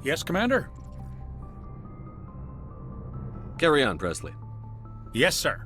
Yes, Commander? Carry on, Presley. Yes, sir.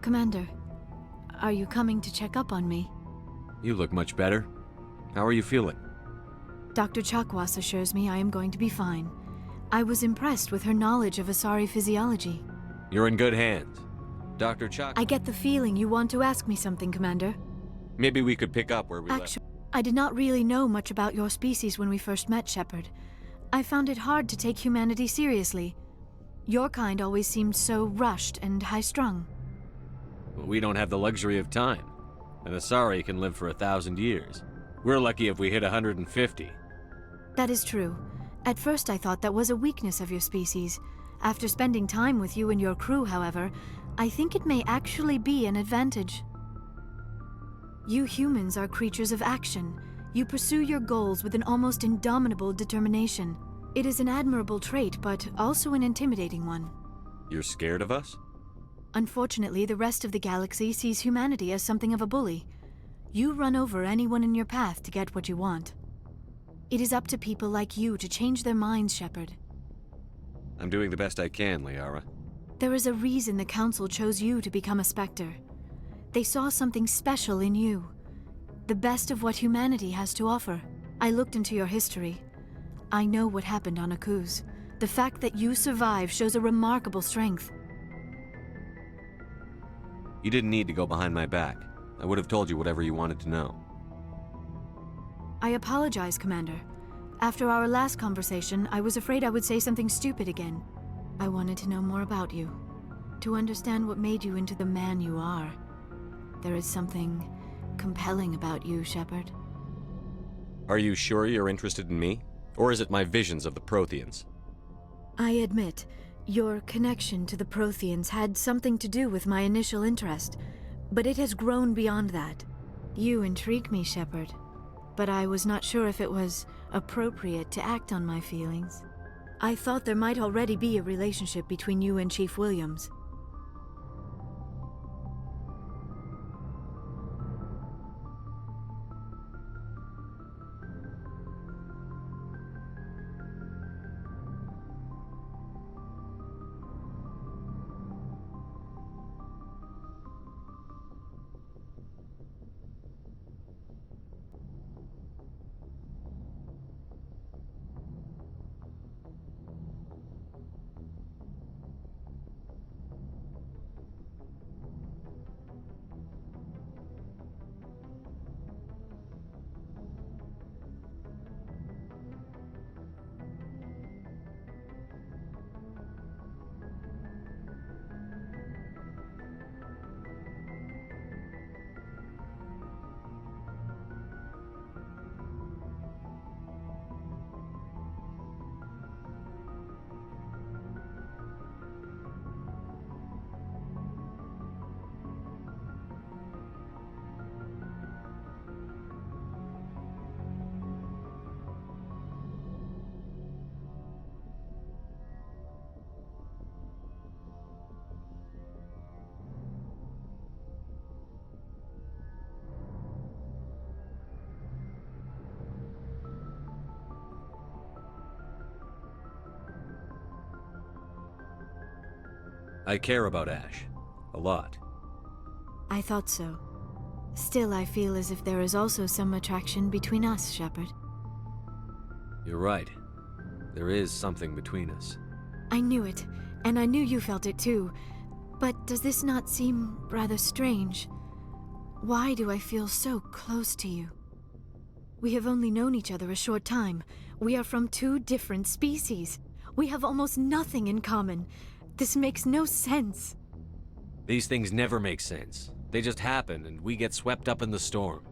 Commander, are you coming to check up on me? You look much better. How are you feeling? Dr. Chakwas assures me I am going to be fine. I was impressed with her knowledge of Asari physiology. You're in good hands. Dr. Chakwas. I get the feeling you want to ask me something, Commander. Maybe we could pick up where we left. Actually, I did not really know much about your species when we first met, Shepard. I found it hard to take humanity seriously. Your kind always seemed so rushed and high-strung. Well, we don't have the luxury of time. An Asari can live for 1,000 years. We're lucky if we hit 150. That is true. At first I thought that was a weakness of your species. After spending time with you and your crew, however, I think it may actually be an advantage. You humans are creatures of action. You pursue your goals with an almost indomitable determination. It is an admirable trait, but also an intimidating one. You're scared of us? Unfortunately, the rest of the galaxy sees humanity as something of a bully. You run over anyone in your path to get what you want. It is up to people like you to change their minds, Shepard. I'm doing the best I can, Liara. There is a reason the Council chose you to become a Spectre. They saw something special in you. The best of what humanity has to offer. I looked into your history. I know what happened on Akuz. The fact that you survived shows a remarkable strength. You didn't need to go behind my back. I would have told you whatever you wanted to know. I apologize, Commander. After our last conversation, I was afraid I would say something stupid again. I wanted to know more about you. To understand what made you into the man you are. There is something compelling about you, Shepard. Are you sure you're interested in me? Or is it my visions of the Protheans? I admit, your connection to the Protheans had something to do with my initial interest, but it has grown beyond that. You intrigue me, Shepard, but I was not sure if it was appropriate to act on my feelings. I thought there might already be a relationship between you and Chief Williams. I care about Ash. A lot. I thought so. Still, I feel as if there is also some attraction between us, Shepard. You're right. There is something between us. I knew it, and I knew you felt it too. But does this not seem rather strange? Why do I feel so close to you? We have only known each other a short time. We are from two different species. We have almost nothing in common. This makes no sense. These things never make sense. They just happen, and we get swept up in the storm.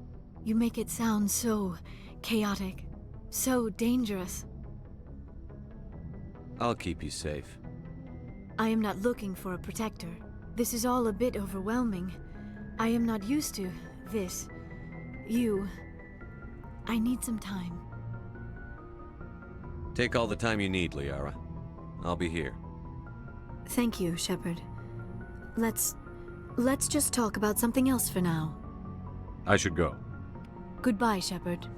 You make it sound so chaotic, so dangerous. I'll keep you safe. I am not looking for a protector. This is all a bit overwhelming. I am not used to this. You. I need some time. Take all the time you need, Liara. I'll be here. Thank you, Shepard. Let's just talk about something else for now. I should go. Goodbye, Shepard.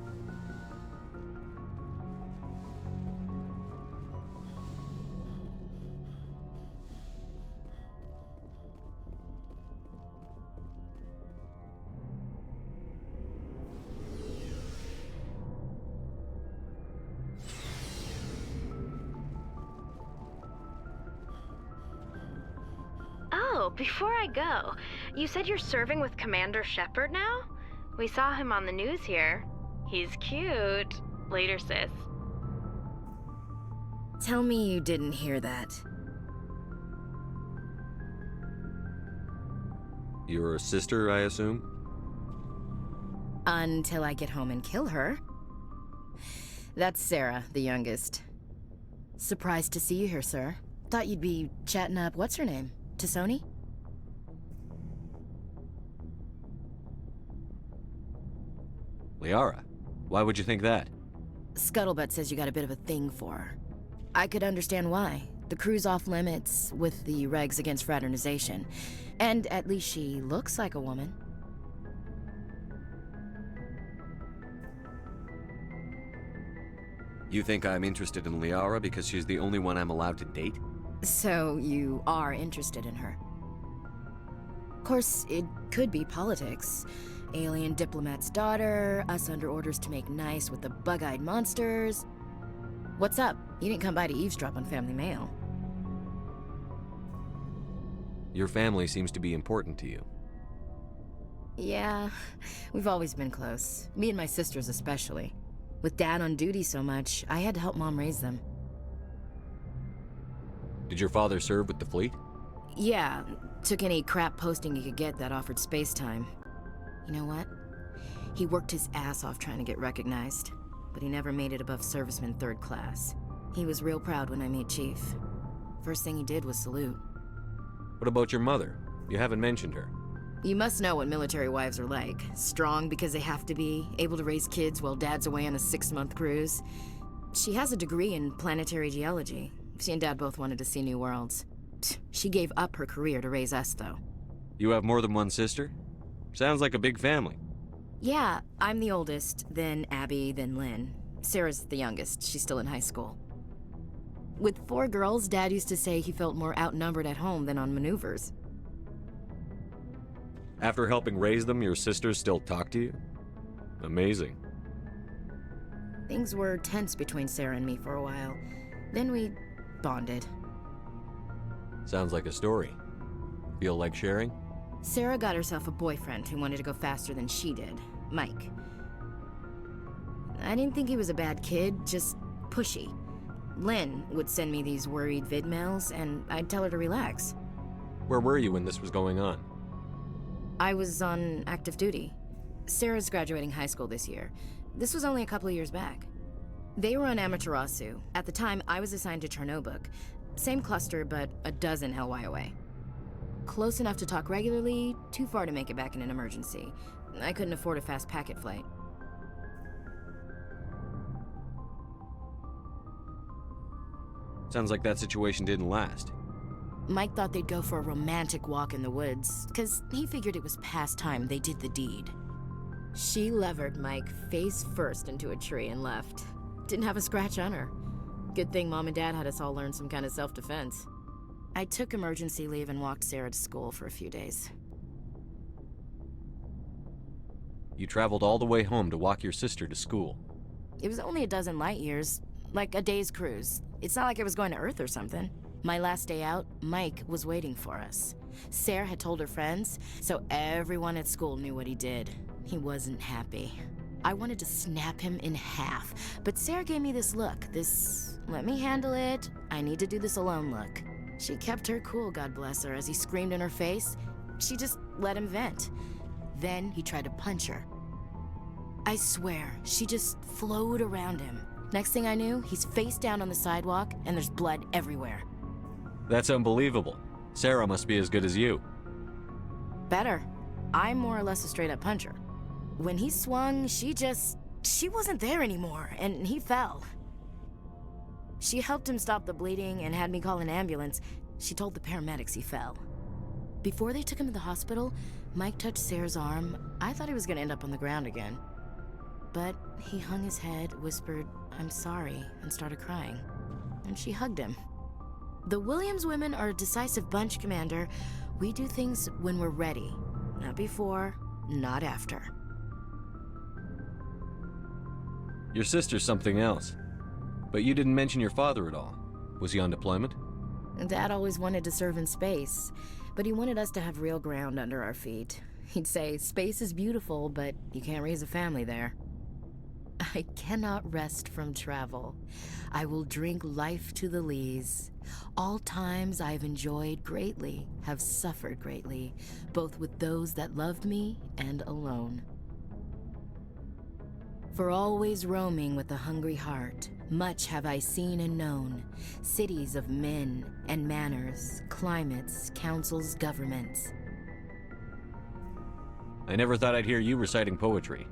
Oh, before I go, you said you're serving with Commander Shepard now? We saw him on the news here. He's cute. Later, sis. Tell me you didn't hear that. Your sister, I assume? Until I get home and kill her. That's Sarah, the youngest. Surprised to see you here, sir. Thought you'd be chatting up what's-her-name? T'Soni? Liara, why would you think that? Scuttlebutt says you got a bit of a thing for her. I could understand why. The crew's off limits with the regs against fraternization. And at least she looks like a woman. You think I'm interested in Liara because she's the only one I'm allowed to date? So you are interested in her. Of course, it could be politics. Alien diplomat's daughter, us under orders to make nice with the bug-eyed monsters. What's up? You didn't come by to eavesdrop on family mail. Your family seems to be important to you. Yeah, we've always been close. Me and my sisters especially. With Dad on duty so much, I had to help Mom raise them. Did your father serve with the fleet? Yeah, took any crap posting he could get that offered space time. You know what? He worked his ass off trying to get recognized, but he never made it above serviceman 3rd class. He was real proud when I made Chief. First thing he did was salute. What about your mother? You haven't mentioned her. You must know what military wives are like. Strong because they have to be, able to raise kids while Dad's away on a 6-month cruise. She has a degree in planetary geology. She and Dad both wanted to see new worlds. She gave up her career to raise us, though. You have more than one sister? Sounds like a big family. Yeah, I'm the oldest, then Abby, then Lynn. Sarah's the youngest. She's still in high school. With 4 girls, Dad used to say he felt more outnumbered at home than on maneuvers. After helping raise them, your sisters still talk to you? Amazing. Things were tense between Sarah and me for a while. Then we bonded. Sounds like a story. Feel like sharing? Sarah got herself a boyfriend who wanted to go faster than she did, Mike. I didn't think he was a bad kid, just pushy. Lynn would send me these worried vid mails, and I'd tell her to relax. Where were you when this was going on? I was on active duty. Sarah's graduating high school this year. This was only a couple of years back. They were on Amaterasu. At the time, I was assigned to Chernobog. Same cluster, but a dozen LY away. Close enough to talk regularly, too far to make it back in an emergency. I couldn't afford a fast packet flight. Sounds like that situation didn't last. Mike thought they'd go for a romantic walk in the woods, because he figured it was past time they did the deed. She levered Mike face first into a tree and left. Didn't have a scratch on her. Good thing Mom and Dad had us all learn some kind of self-defense. I took emergency leave and walked Sarah to school for a few days. You traveled all the way home to walk your sister to school. It was only a dozen light years, like a day's cruise. It's not like I was going to Earth or something. My last day out, Mike was waiting for us. Sarah had told her friends, so everyone at school knew what he did. He wasn't happy. I wanted to snap him in half, but Sarah gave me this look, this let me handle it, I need to do this alone look. She kept her cool, God bless her, as he screamed in her face. She just let him vent. Then he tried to punch her. I swear, she just flowed around him. Next thing I knew, he's face down on the sidewalk and there's blood everywhere. That's unbelievable. Sarah must be as good as you. Better. I'm more or less a straight-up puncher. When he swung, she wasn't there anymore, and he fell. She helped him stop the bleeding and had me call an ambulance. She told the paramedics he fell. Before they took him to the hospital, Mike touched Sarah's arm. I thought he was gonna end up on the ground again. But he hung his head, whispered, "I'm sorry," and started crying. And she hugged him. The Williams women are a decisive bunch, Commander. We do things when we're ready. Not before, not after. Your sister's something else. But you didn't mention your father at all. Was he on deployment? Dad always wanted to serve in space, but he wanted us to have real ground under our feet. He'd say, space is beautiful, but you can't raise a family there. I cannot rest from travel. I will drink life to the lees. All times I have enjoyed greatly, have suffered greatly, both with those that loved me and alone. For always roaming with a hungry heart, much have I seen and known, cities of men and manners, climates, councils, governments. I never thought I'd hear you reciting poetry.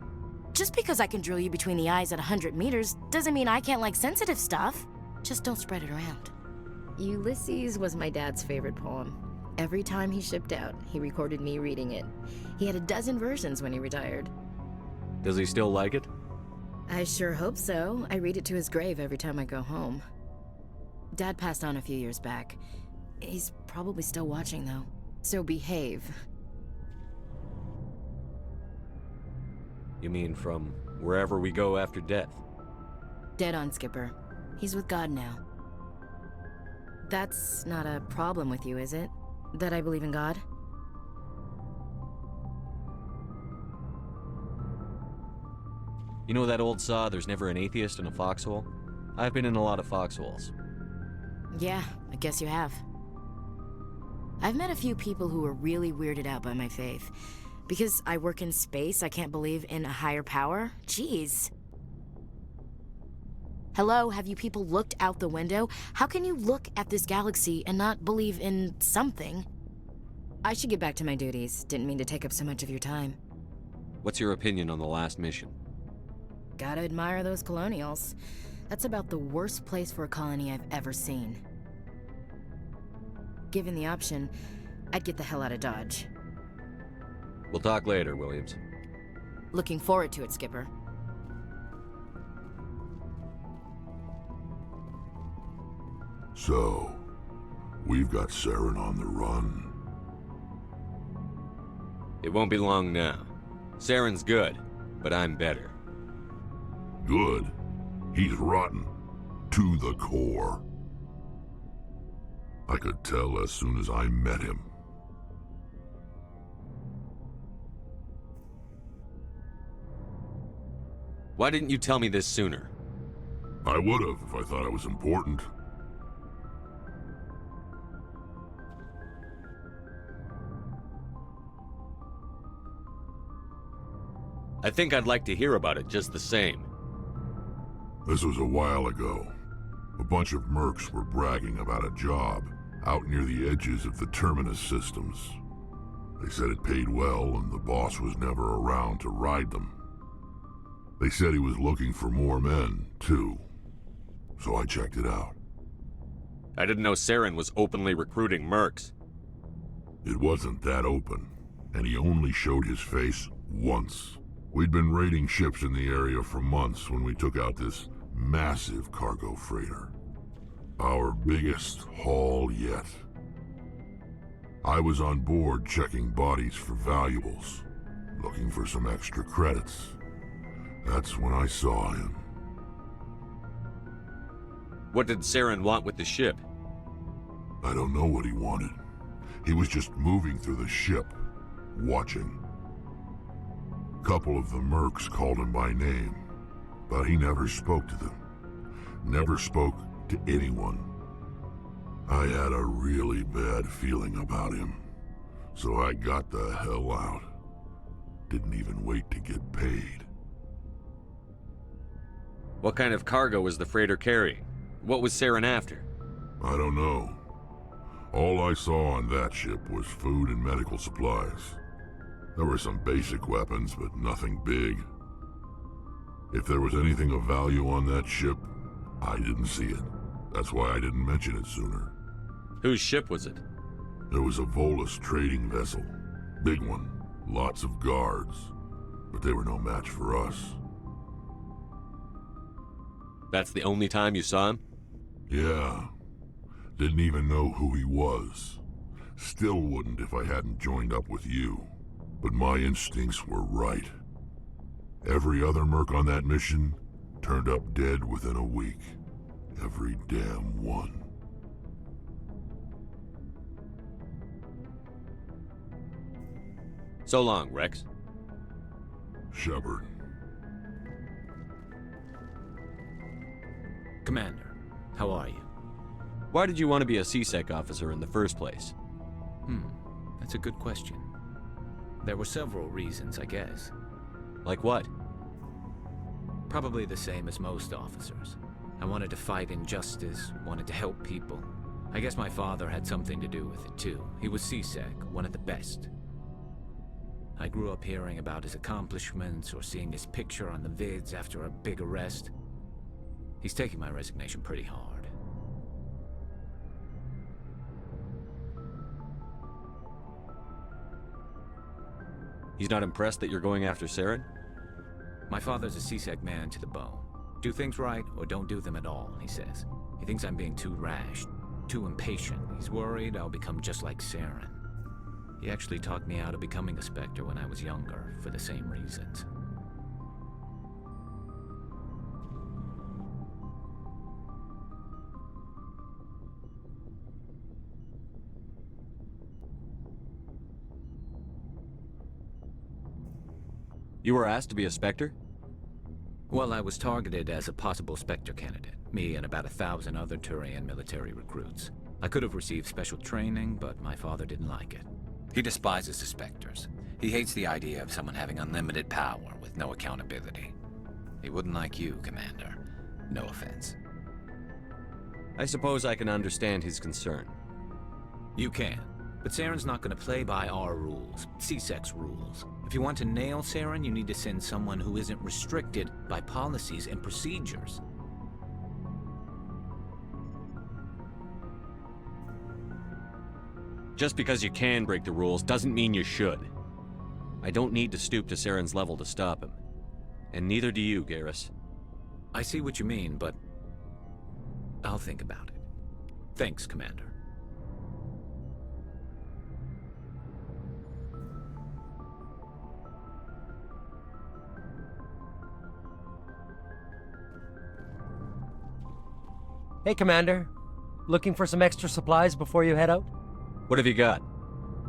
Just because I can drill you between the eyes at 100 meters doesn't mean I can't like sensitive stuff. Just don't spread it around. Ulysses was my dad's favorite poem. Every time he shipped out, he recorded me reading it. He had a dozen versions when he retired. Does he still like it? I sure hope so. I read it to his grave every time I go home. Dad passed on a few years back. He's probably still watching, though. So behave. You mean from wherever we go after death? Dead on, Skipper. He's with God now. That's not a problem with you, is it? That I believe in God? You know that old saw, there's never an atheist in a foxhole? I've been in a lot of foxholes. Yeah, I guess you have. I've met a few people who were really weirded out by my faith. Because I work in space, I can't believe in a higher power? Jeez. Hello, have you people looked out the window? How can you look at this galaxy and not believe in something? I should get back to my duties. Didn't mean to take up so much of your time. What's your opinion on the last mission? Gotta admire those colonials. That's about the worst place for a colony I've ever seen. Given the option, I'd get the hell out of Dodge. We'll talk later, Williams. Looking forward to it, Skipper. So, we've got Saren on the run. It won't be long now. Saren's good, but I'm better. Good. He's rotten. To the core. I could tell as soon as I met him. Why didn't you tell me this sooner? I would have if I thought it was important. I think I'd like to hear about it just the same. This was a while ago. A bunch of mercs were bragging about a job out near the edges of the Terminus systems. They said it paid well and the boss was never around to ride them. They said he was looking for more men, too. So I checked it out. I didn't know Saren was openly recruiting mercs. It wasn't that open, and he only showed his face once. We'd been raiding ships in the area for months when we took out this massive cargo freighter. Our biggest haul yet. I was on board checking bodies for valuables, looking for some extra credits. That's when I saw him. What did Saren want with the ship? I don't know what he wanted. He was just moving through the ship, watching. Couple of the mercs called him by name, but he never spoke to them. Never spoke to anyone. I had a really bad feeling about him, so I got the hell out. Didn't even wait to get paid. What kind of cargo was the freighter carrying? What was Saren after? I don't know. All I saw on that ship was food and medical supplies. There were some basic weapons, but nothing big. If there was anything of value on that ship, I didn't see it. That's why I didn't mention it sooner. Whose ship was it? It was a Volus trading vessel. Big one. Lots of guards. But they were no match for us. That's the only time you saw him? Yeah. Didn't even know who he was. Still wouldn't if I hadn't joined up with you. But my instincts were right. Every other merc on that mission turned up dead within a week. Every damn one. So long, Rex. Shepard. Commander, how are you? Why did you want to be a CSEC officer in the first place? That's a good question. There were several reasons, I guess. Like what? Probably the same as most officers. I wanted to fight injustice, wanted to help people. I guess my father had something to do with it too. He was CSEC, one of the best. I grew up hearing about his accomplishments or seeing his picture on the vids after a big arrest. He's taking my resignation pretty hard. He's not impressed that you're going after Saren? My father's a CSEC man to the bone. Do things right or don't do them at all, he says. He thinks I'm being too rash, too impatient. He's worried I'll become just like Saren. He actually talked me out of becoming a Spectre when I was younger, for the same reasons. You were asked to be a Spectre? Well, I was targeted as a possible Spectre candidate, me and about 1,000 other Turian military recruits. I could have received special training, but my father didn't like it. He despises the Spectres. He hates the idea of someone having unlimited power with no accountability. He wouldn't like you, Commander. No offense. I suppose I can understand his concern. You can, but Saren's not going to play by our rules, CSEC's rules. If you want to nail Saren, you need to send someone who isn't restricted by policies and procedures. Just because you can break the rules doesn't mean you should. I don't need to stoop to Saren's level to stop him. And neither do you, Garrus. I see what you mean, but I'll think about it. Thanks, Commander. Hey, Commander. Looking for some extra supplies before you head out? What have you got?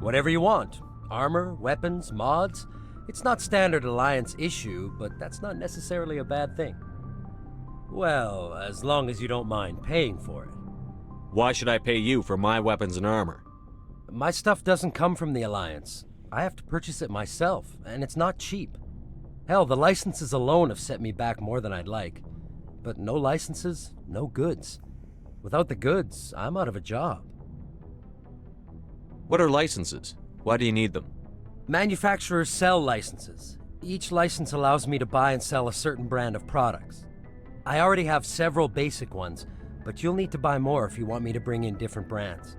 Whatever you want. Armor, weapons, mods. It's not standard Alliance issue, but that's not necessarily a bad thing. Well, as long as you don't mind paying for it. Why should I pay you for my weapons and armor? My stuff doesn't come from the Alliance. I have to purchase it myself, and it's not cheap. Hell, the licenses alone have set me back more than I'd like. But no licenses, no goods. Without the goods, I'm out of a job. What are licenses? Why do you need them? Manufacturers sell licenses. Each license allows me to buy and sell a certain brand of products. I already have several basic ones, but you'll need to buy more if you want me to bring in different brands.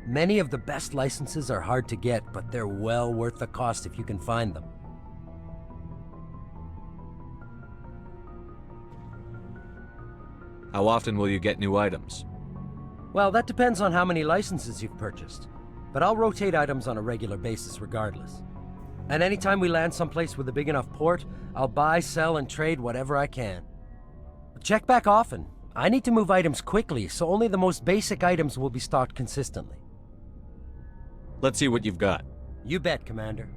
Many of the best licenses are hard to get, but they're well worth the cost if you can find them. How often will you get new items? Well, that depends on how many licenses you've purchased, but I'll rotate items on a regular basis regardless. And anytime we land someplace with a big enough port, I'll buy, sell, and trade whatever I can. But check back often. I need to move items quickly, so only the most basic items will be stocked consistently. Let's see what you've got. You bet, Commander.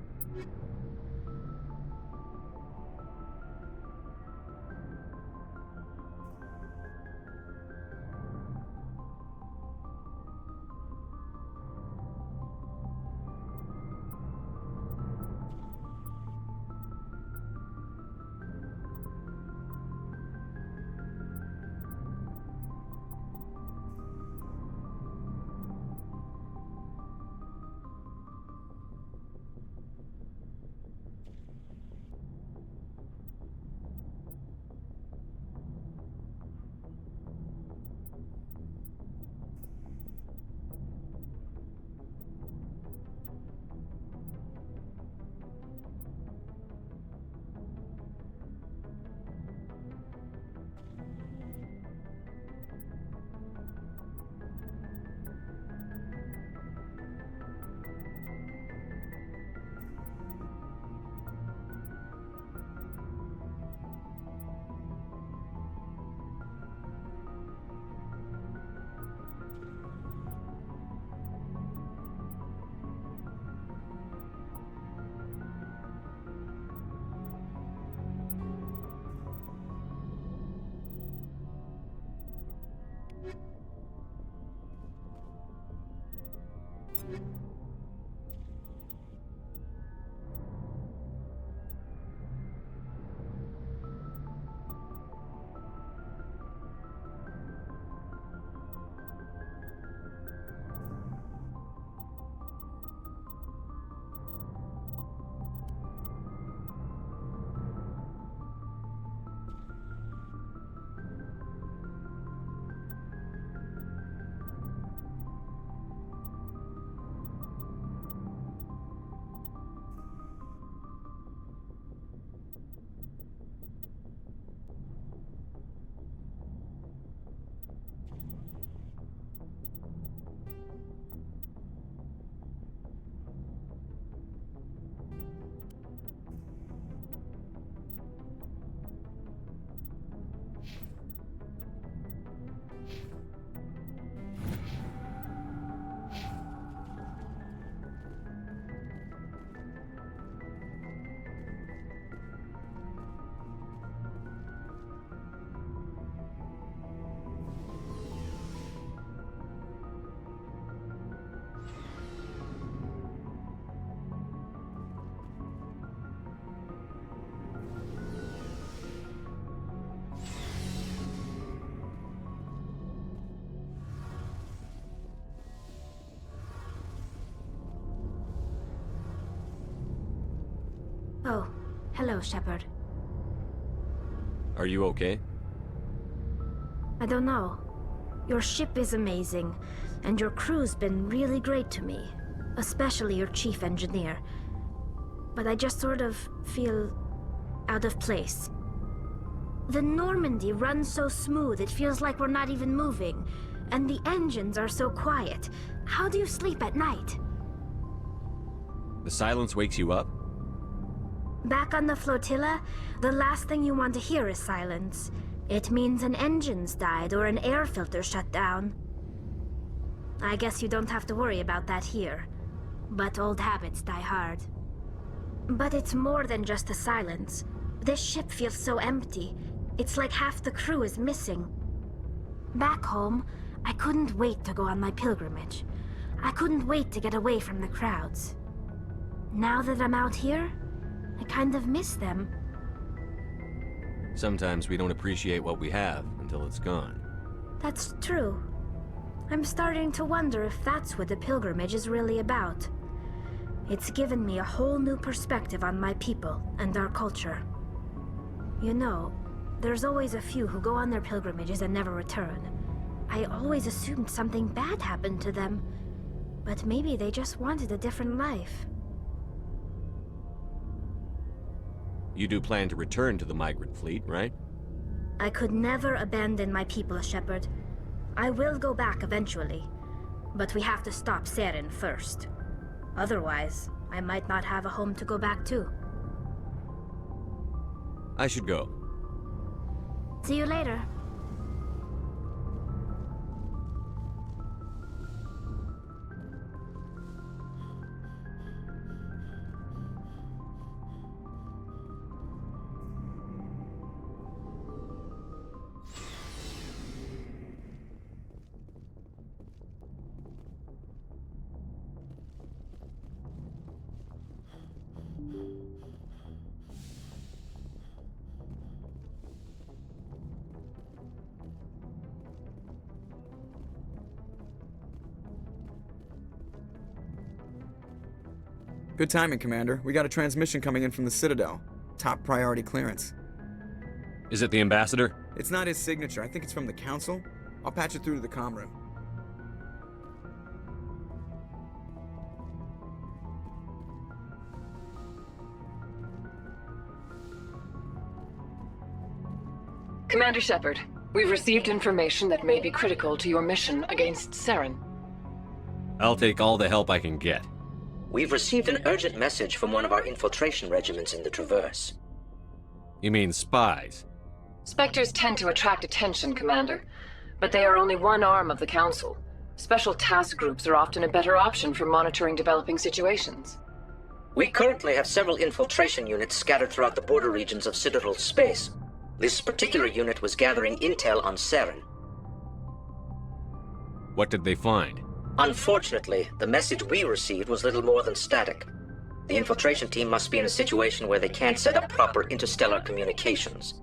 Oh, hello, Shepard. Are you okay? I don't know. Your ship is amazing, and your crew's been really great to me. Especially your chief engineer. But I just sort of feel out of place. The Normandy runs so smooth it feels like we're not even moving. And the engines are so quiet. How do you sleep at night? The silence wakes you up? Back on the flotilla, the last thing you want to hear is silence. It means an engine's died or an air filter shut down. I guess you don't have to worry about that here. But old habits die hard. But it's more than just the silence. This ship feels so empty. It's like half the crew is missing. Back home, I couldn't wait to go on my pilgrimage. I couldn't wait to get away from the crowds. Now that I'm out here, I kind of miss them. Sometimes we don't appreciate what we have until it's gone. That's true. I'm starting to wonder if that's what the pilgrimage is really about. It's given me a whole new perspective on my people and our culture. You know, there's always a few who go on their pilgrimages and never return. I always assumed something bad happened to them, but maybe they just wanted a different life. You do plan to return to the migrant fleet, right? I could never abandon my people, Shepard. I will go back eventually, but we have to stop Saren first. Otherwise, I might not have a home to go back to. I should go. See you later. Good timing, Commander. We got a transmission coming in from the Citadel. Top priority clearance. Is it the ambassador? It's not his signature. I think it's from the Council. I'll patch it through to the comm room. Commander Shepard, we've received information that may be critical to your mission against Saren. I'll take all the help I can get. We've received an urgent message from one of our infiltration regiments in the Traverse. You mean spies? Spectres tend to attract attention, Commander, but they are only one arm of the Council. Special task groups are often a better option for monitoring developing situations. We currently have several infiltration units scattered throughout the border regions of Citadel space. This particular unit was gathering intel on Saren. What did they find? Unfortunately, the message we received was little more than static. The infiltration team must be in a situation where they can't set up proper interstellar communications.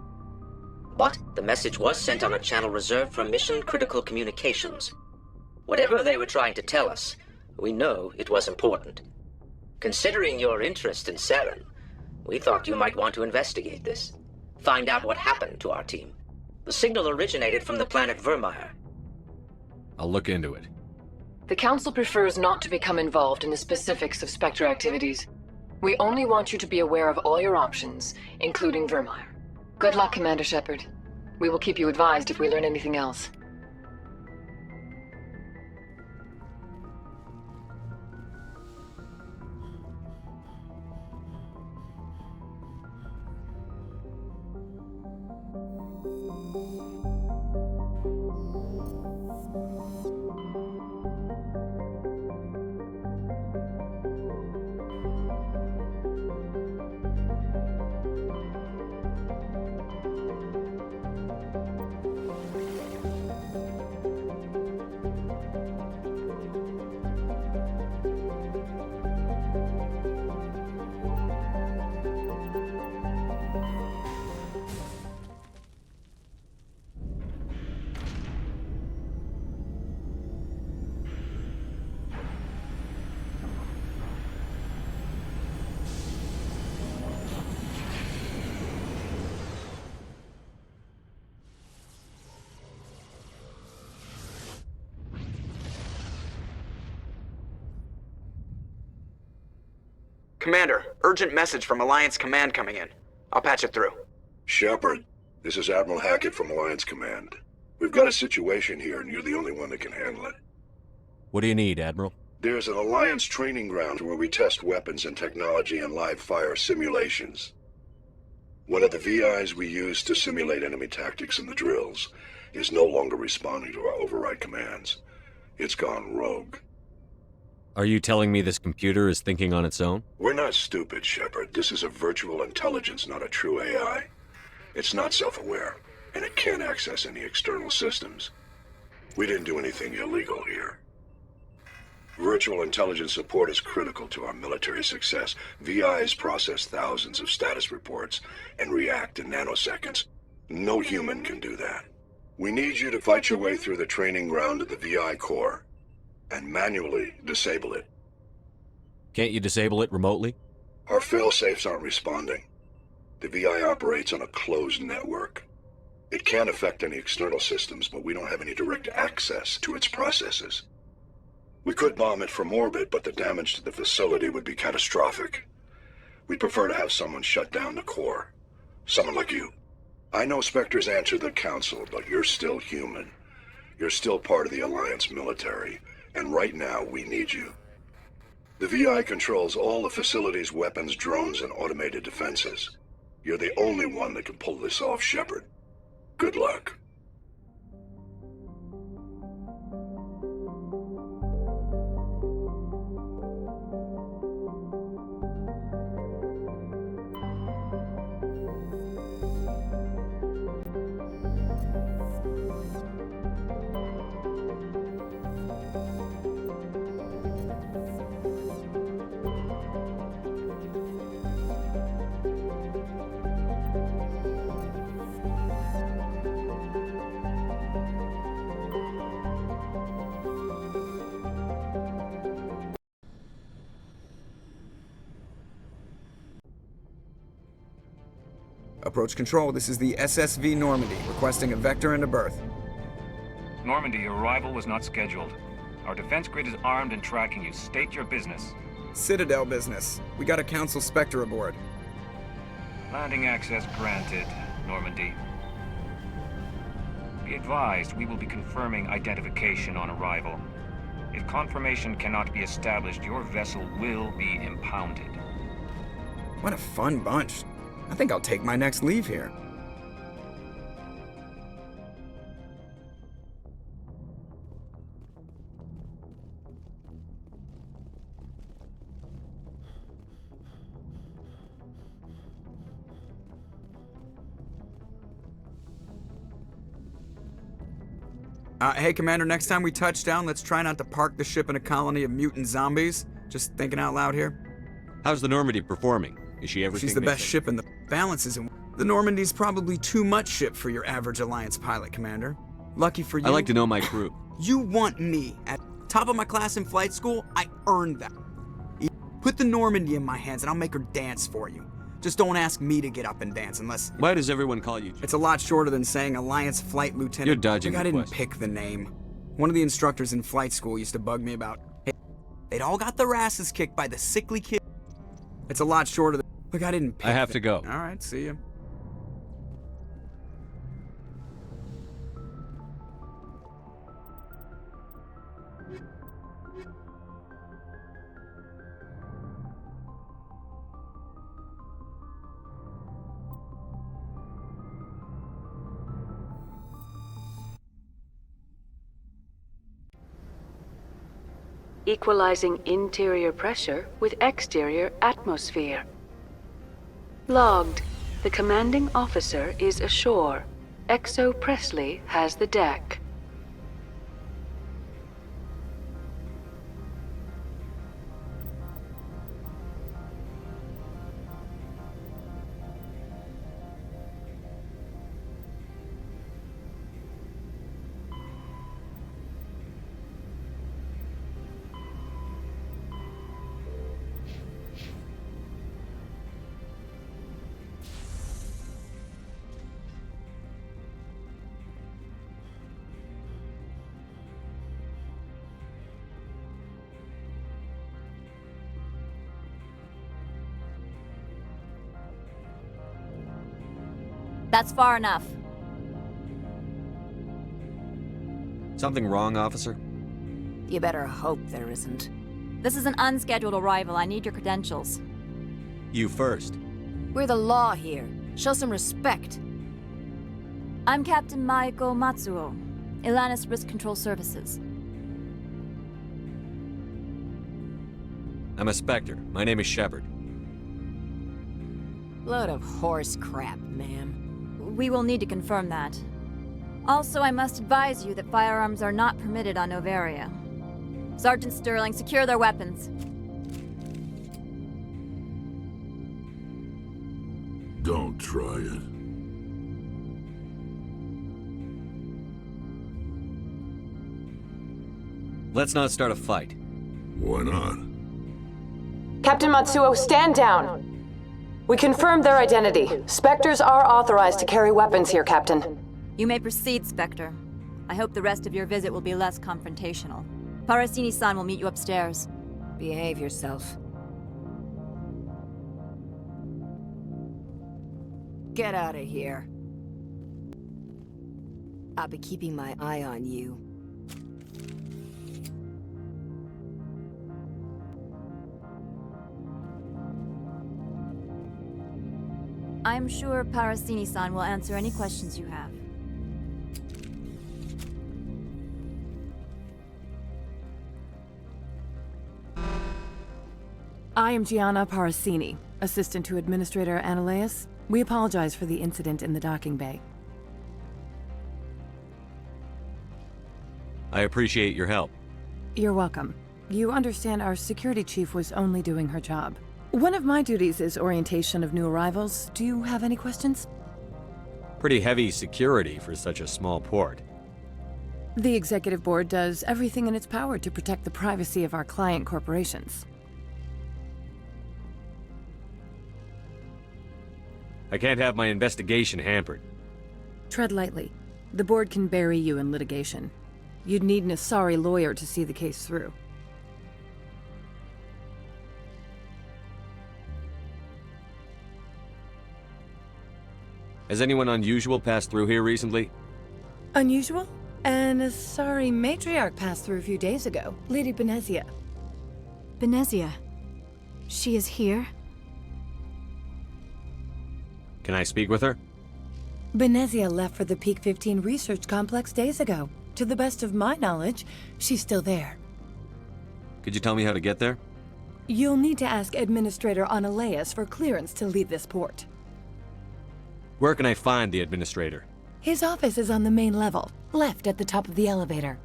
But the message was sent on a channel reserved for mission-critical communications. Whatever they were trying to tell us, we know it was important. Considering your interest in Saren, we thought you might want to investigate this. Find out what happened to our team. The signal originated from the planet Vermeer. I'll look into it. The Council prefers not to become involved in the specifics of Spectre activities. We only want you to be aware of all your options, including Vermeer. Good luck, Commander Shepard. We will keep you advised if we learn anything else. Commander, urgent message from Alliance Command coming in. I'll patch it through. Shepard, this is Admiral Hackett from Alliance Command. We've got a situation here, and you're the only one that can handle it. What do you need, Admiral? There's an Alliance training ground where we test weapons and technology in live fire simulations. One of the VIs we use to simulate enemy tactics in the drills is no longer responding to our override commands. It's gone rogue. Are you telling me this computer is thinking on its own? We're not stupid, Shepard. This is a virtual intelligence, not a true AI. It's not self-aware, and it can't access any external systems. We didn't do anything illegal here. Virtual intelligence support is critical to our military success. VIs process thousands of status reports and react in nanoseconds. No human can do that. We need you to fight your way through the training ground of the VI core and manually disable it. Can't you disable it remotely? Our fail-safes aren't responding. The VI operates on a closed network. It can affect any external systems, but we don't have any direct access to its processes. We could bomb it from orbit, but the damage to the facility would be catastrophic. We'd prefer to have someone shut down the core. Someone like you. I know Spectres answer the Council, but you're still human. You're still part of the Alliance military, and right now we need you. The VI controls all the facility's weapons, drones, and automated defenses. You're the only one that can pull this off, Shepard. Good luck. Approach control, this is the SSV Normandy, requesting a vector and a berth. Normandy, your arrival was not scheduled. Our defense grid is armed and tracking you. State your business. Citadel business. We got a Council Spectre aboard. Landing access granted, Normandy. Be advised, we will be confirming identification on arrival. If confirmation cannot be established, your vessel will be impounded. What a fun bunch. I think I'll take my next leave here. Hey, Commander, next time we touch down, let's try not to park the ship in a colony of mutant zombies. Just thinking out loud here. How's the Normandy performing? Is she everything She's the they best say? ship in the balance isn't. The Normandy's probably too much ship for your average Alliance pilot, Commander. Lucky for you. I like to know my crew. You want me at top of my class in flight school? I earned that. Put the Normandy in my hands and I'll make her dance for you. Just don't ask me to get up and dance unless... Why does everyone call you? It's a lot shorter than saying Alliance Flight Lieutenant. You're dodging Like, I the didn't question. pick the name. One of the instructors in flight school used to bug me about, hey, they'd all got their asses kicked by the sickly kid. It's a lot shorter than... Look, I didn't pick I have to go. All right, see ya. Equalizing interior pressure with exterior atmosphere. Logged. The commanding officer is ashore. Exo Presley has the deck. That's far enough. Something wrong, officer? You better hope there isn't. This is an unscheduled arrival. I need your credentials. You first. We're the law here. Show some respect. I'm Captain Maiko Matsuo, Ilanis Risk Control Services. I'm a Spectre. My name is Shepard. Load of horse crap, ma'am. We will need to confirm that. Also, I must advise you that firearms are not permitted on Novaria. Sergeant Sterling, secure their weapons. Don't try it. Let's not start a fight. Why not? Captain Matsuo, stand down! We confirmed their identity. Spectres are authorized to carry weapons here, Captain. You may proceed, Spectre. I hope the rest of your visit will be less confrontational. Parasini-san will meet you upstairs. Behave yourself. Get out of here. I'll be keeping my eye on you. I'm sure Parasini-san will answer any questions you have. I am Gianna Parasini, assistant to Administrator Analeas. We apologize for the incident in the docking bay. I appreciate your help. You're welcome. You understand our security chief was only doing her job. One of my duties is orientation of new arrivals. Do you have any questions? Pretty heavy security for such a small port. The Executive Board does everything in its power to protect the privacy of our client corporations. I can't have my investigation hampered. Tread lightly. The board can bury you in litigation. You'd need an Asari lawyer to see the case through. Has anyone unusual passed through here recently? Unusual? An Asari matriarch passed through a few days ago. Lady Benezia. Benezia. She is here? Can I speak with her? Benezia left for the Peak 15 research complex days ago. To the best of my knowledge, she's still there. Could you tell me how to get there? You'll need to ask Administrator Analeas for clearance to leave this port. Where can I find the administrator? His office is on the main level. Left at the top of the elevator.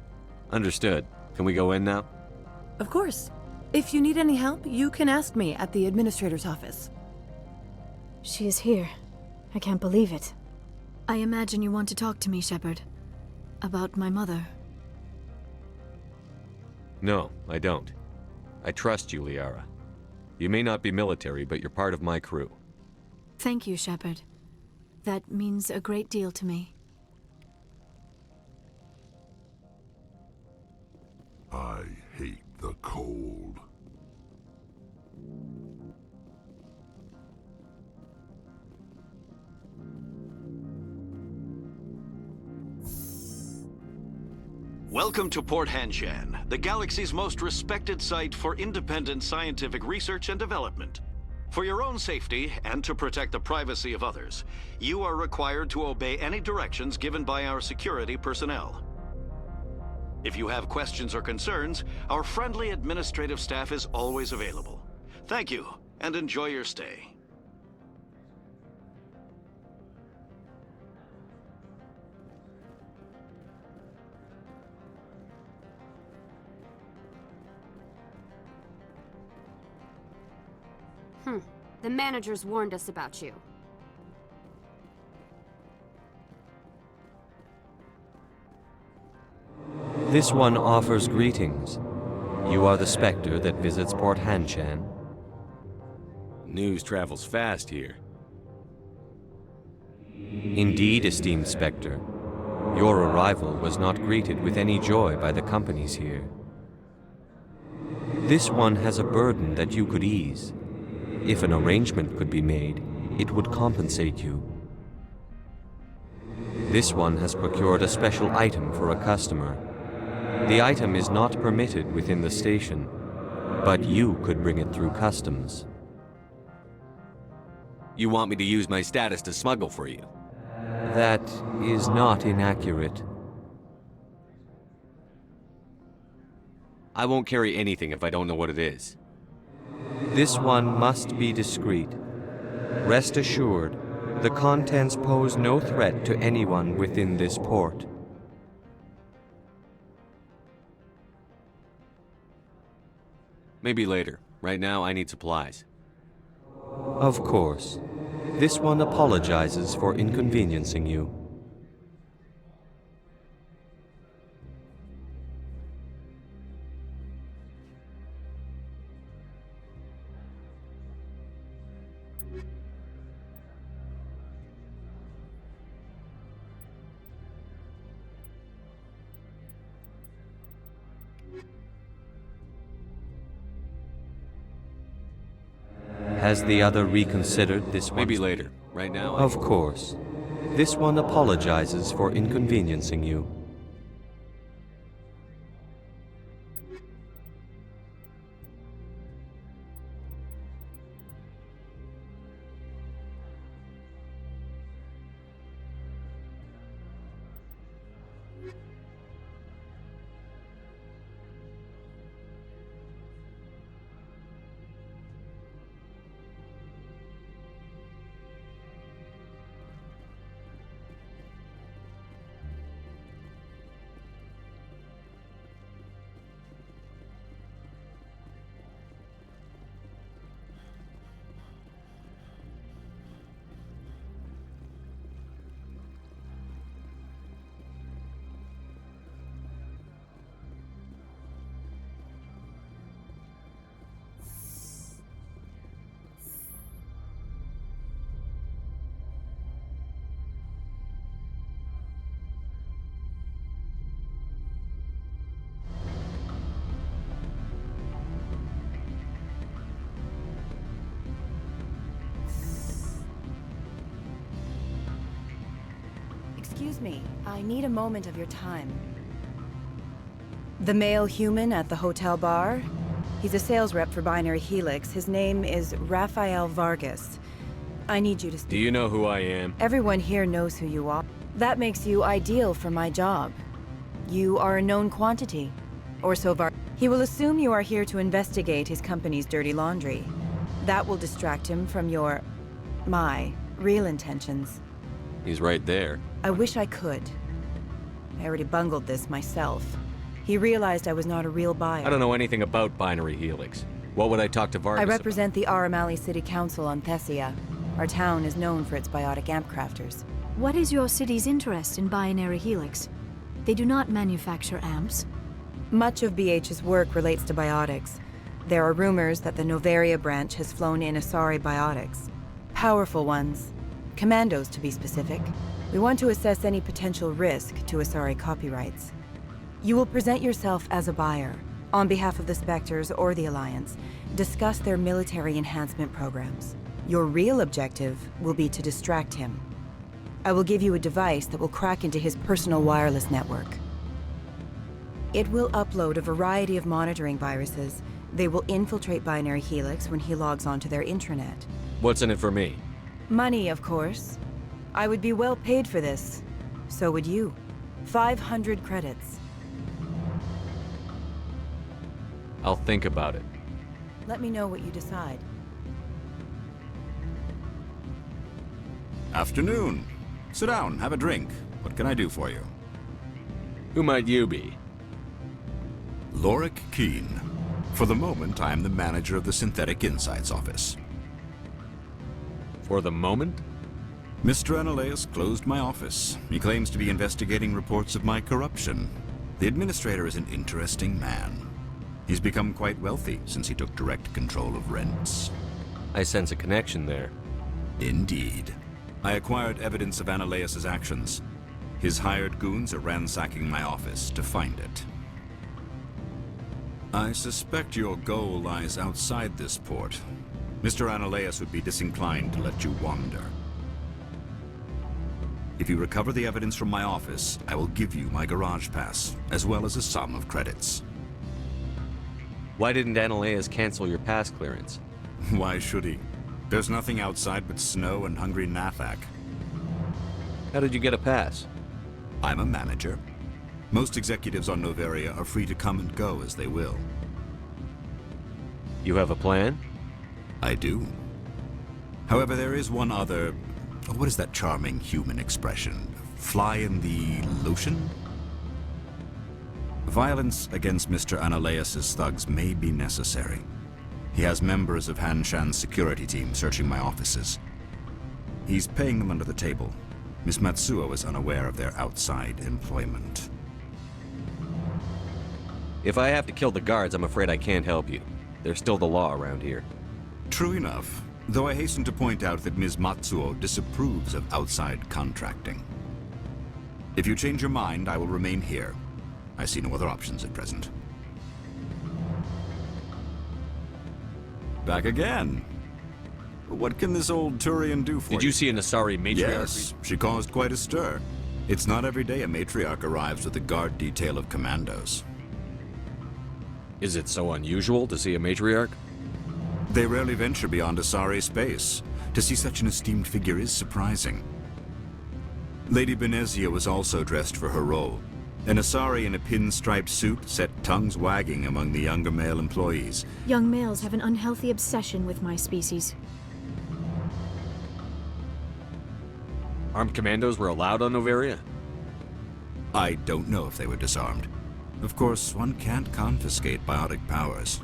Understood. Can we go in now? Of course. If you need any help, you can ask me at the administrator's office. She is here. I can't believe it. I imagine you want to talk to me, Shepard. About my mother. No, I don't. I trust you, Liara. You may not be military, but you're part of my crew. Thank you, Shepard. That means a great deal to me. I hate the cold. Welcome to Port Hanshan, the galaxy's most respected site for independent scientific research and development. For your own safety, and to protect the privacy of others, you are required to obey any directions given by our security personnel. If you have questions or concerns, our friendly administrative staff is always available. Thank you, and enjoy your stay. The managers warned us about you. This one offers greetings. You are the Spectre that visits Port Hanshan. News travels fast here. Indeed, esteemed Spectre. Your arrival was not greeted with any joy by the companies here. This one has a burden that you could ease. If an arrangement could be made, it would compensate you. This one has procured a special item for a customer. The item is not permitted within the station, but you could bring it through customs. You want me to use my status to smuggle for you? That is not inaccurate. I won't carry anything if I don't know what it is. This one must be discreet. Rest assured, the contents pose no threat to anyone within this port. Maybe later. Right now, I need supplies. Of course. This one apologizes for inconveniencing you. Has the other reconsidered this one? Maybe later. Right now, of course. This one apologizes for inconveniencing you. Excuse me, I need a moment of your time. The male human at the hotel bar? He's a sales rep for Binary Helix. His name is Rafael Vargas. I need you to speak. Do you know who I am? Everyone here knows who you are. That makes you ideal for my job. You are a known quantity. Or so Vargas. He will assume you are here to investigate his company's dirty laundry. That will distract him from my real intentions. He's right there. I wish I could. I already bungled this myself. He realized I was not a real buyer. I don't know anything about binary helix. What would I talk to Vargas I about? represent the Aramali City Council on Thessia. Our town is known for its biotic amp crafters. What is your city's interest in binary helix? They do not manufacture amps. Much of BH's work relates to biotics. There are rumors that the Novaria branch has flown in Asari biotics. Powerful ones. Commandos, to be specific. We want to assess any potential risk to Asari copyrights. You will present yourself as a buyer, on behalf of the Spectres or the Alliance, discuss their military enhancement programs. Your real objective will be to distract him. I will give you a device that will crack into his personal wireless network. It will upload a variety of monitoring viruses. They will infiltrate Binary Helix when he logs onto their intranet. What's in it for me? Money, of course. I would be well paid for this. So would you. 500 credits. I'll think about it. Let me know what you decide. Afternoon. Sit down, have a drink. What can I do for you? Who might you be? Lorik Keene. For the moment, I am the manager of the Synthetic Insights Office. For the moment? Mr. Analaeus closed my office. He claims to be investigating reports of my corruption. The administrator is an interesting man. He's become quite wealthy since he took direct control of rents. I sense a connection there. Indeed. I acquired evidence of Analaeus' actions. His hired goons are ransacking my office to find it. I suspect your goal lies outside this port. Mr. Analaeus would be disinclined to let you wander. If you recover the evidence from my office, I will give you my garage pass, as well as a sum of credits. Why didn't Analaeus cancel your pass clearance? Why should he? There's nothing outside but snow and hungry Nathak. How did you get a pass? I'm a manager. Most executives on Novaria are free to come and go as they will. You have a plan? I do. However, there is one other... What is that charming human expression? Fly in the lotion? Violence against Mr. Analaeus' thugs may be necessary. He has members of Han Shan's security team searching my offices. He's paying them under the table. Miss Matsuo is unaware of their outside employment. If I have to kill the guards, I'm afraid I can't help you. There's still the law around here. True enough, though I hasten to point out that Ms. Matsuo disapproves of outside contracting. If you change your mind, I will remain here. I see no other options at present. Back again. What can this old Turian do for you? Did you see an Asari matriarch? Yes, she caused quite a stir. It's not every day a matriarch arrives with a guard detail of commandos. Is it so unusual to see a matriarch? They rarely venture beyond Asari space. To see such an esteemed figure is surprising. Lady Benezia was also dressed for her role. An Asari in a pinstriped suit set tongues wagging among the younger male employees. Young males have an unhealthy obsession with my species. Armed commandos were allowed on Novaria? I don't know if they were disarmed. Of course, one can't confiscate biotic powers.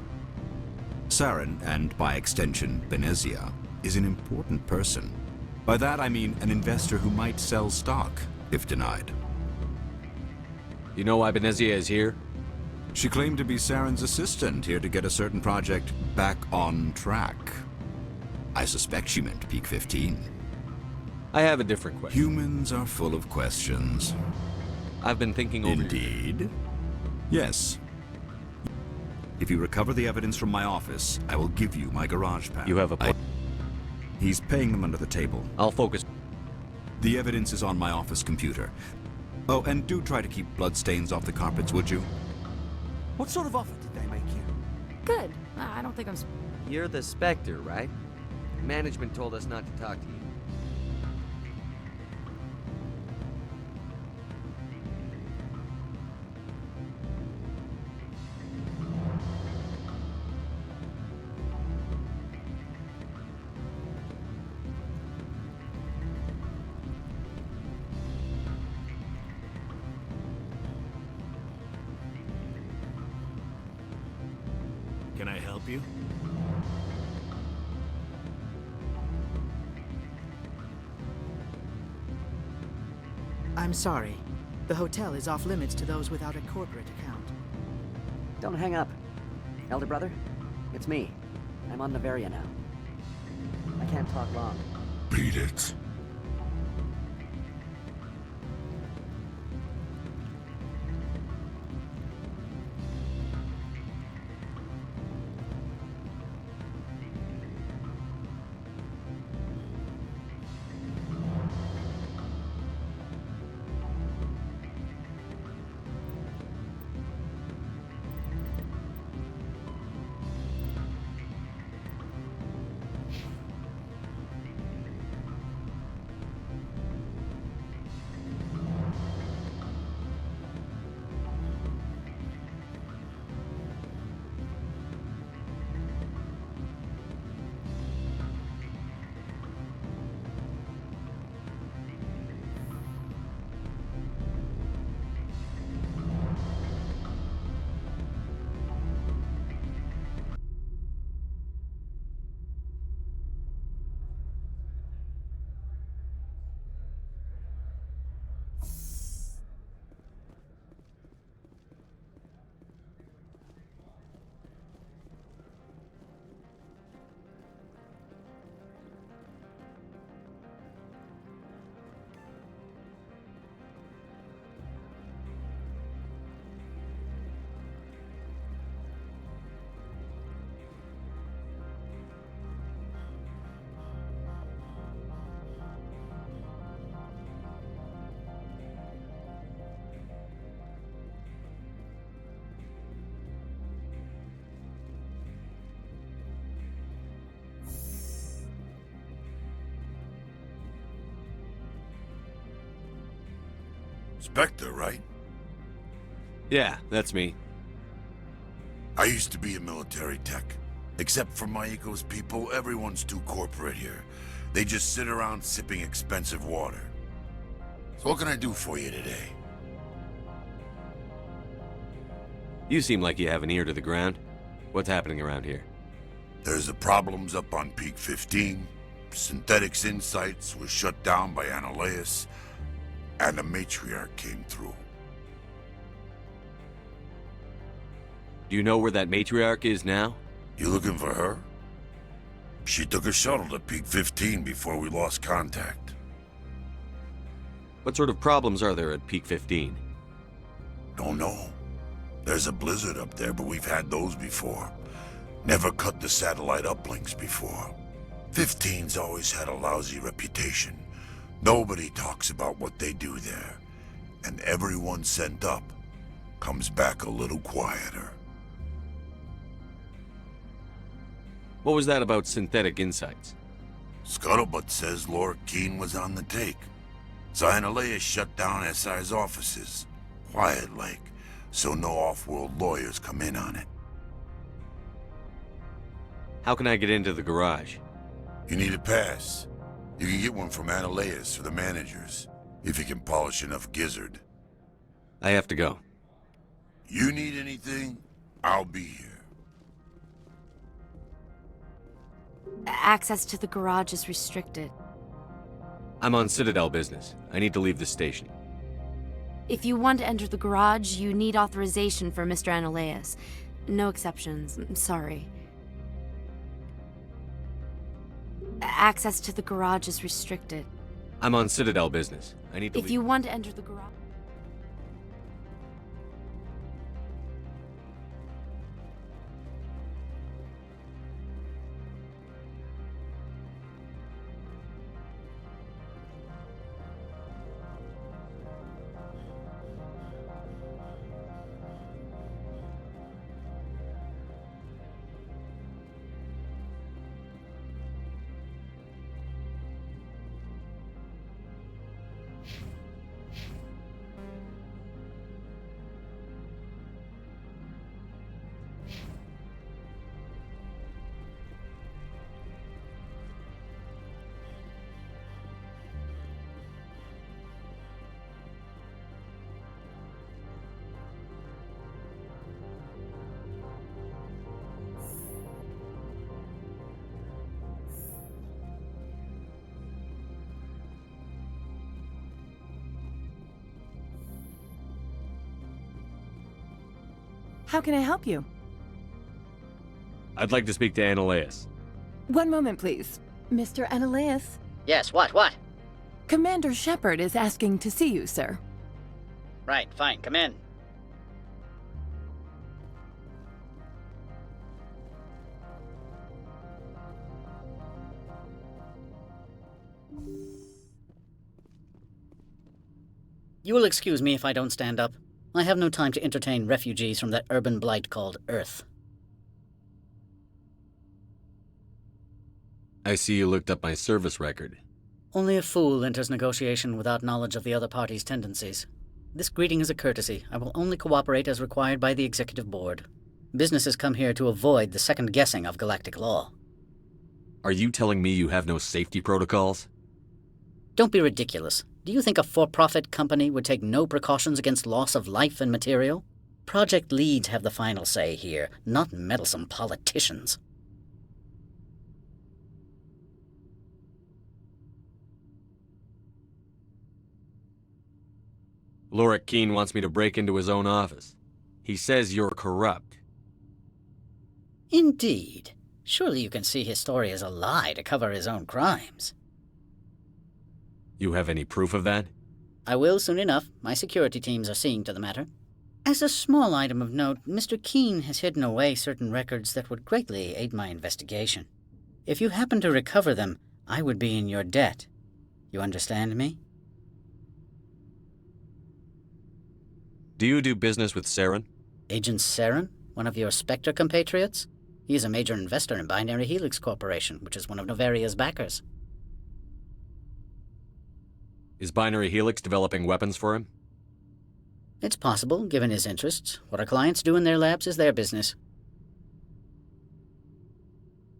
Saren, and by extension, Benezia, is an important person. By that I mean an investor who might sell stock, if denied. You know why Benezia is here? She claimed to be Saren's assistant, here to get a certain project back on track. I suspect she meant Peak 15. I have a different question. Humans are full of questions. I've been thinking over... Indeed? Yes. If you recover the evidence from my office, I will give you my garage pass. You have a plan? He's paying them under the table. I'll focus. The evidence is on my office computer. Oh, and do try to keep bloodstains off the carpets, would you? What sort of offer did they make you? Good. I don't think I'm... You're the Spectre, right? Management told us not to talk to you. Can I help you? I'm sorry. The hotel is off limits to those without a corporate account. Don't hang up. Elder brother, it's me. I'm on Nevaria now. I can't talk long. Beat it. Spectre, right? Yeah, that's me. I used to be a military tech. Except for my eco's people, everyone's too corporate here. They just sit around sipping expensive water. So what can I do for you today? You seem like you have an ear to the ground. What's happening around here? There's the problems up on Peak 15. Synthetics Insights was shut down by Analeus. And the matriarch came through. Do you know where that matriarch is now? You looking for her? She took a shuttle to Peak 15 before we lost contact. What sort of problems are there at Peak 15? Don't know. There's a blizzard up there, but we've had those before. Never cut the satellite uplinks before. 15's always had a lousy reputation. Nobody talks about what they do there. And everyone sent up comes back a little quieter. What was that about Synthetic Insights? Scuttlebutt says Lord Keene was on the take. Analeus shut down SI's offices. Quiet-like, so no off-world lawyers come in on it. How can I get into the garage? You need a pass. You can get one from Analeus or the managers, if you can polish enough gizzard. I have to go. You need anything, I'll be here. Access to the garage is restricted. I'm on Citadel business. I need to leave the station. If you want to enter the garage, you need authorization for Mr. Analeus. No exceptions, I'm sorry. Access to the garage is restricted. I'm on Citadel business. I need to If you want to enter the garage... How can I help you? I'd like to speak to Annaleus. One moment, please. Mr. Annaleus? Yes, what? Commander Shepard is asking to see you, sir. Right, fine, come in. You will excuse me if I don't stand up. I have no time to entertain refugees from that urban blight called Earth. I see you looked up my service record. Only a fool enters negotiation without knowledge of the other party's tendencies. This greeting is a courtesy. I will only cooperate as required by the Executive Board. Businesses come here to avoid the second guessing of galactic law. Are you telling me you have no safety protocols? Don't be ridiculous. Do you think a for-profit company would take no precautions against loss of life and material? Project leads have the final say here, not meddlesome politicians. Lorik Keene wants me to break into his own office. He says you're corrupt. Indeed. Surely you can see his story as a lie to cover his own crimes. You have any proof of that? I will soon enough. My security teams are seeing to the matter. As a small item of note, Mr. Keene has hidden away certain records that would greatly aid my investigation. If you happen to recover them, I would be in your debt. You understand me? Do you do business with Saren? Agent Saren? One of your Spectre compatriots? He is a major investor in Binary Helix Corporation, which is one of Novaria's backers. Is Binary Helix developing weapons for him? It's possible, given his interests. What our clients do in their labs is their business.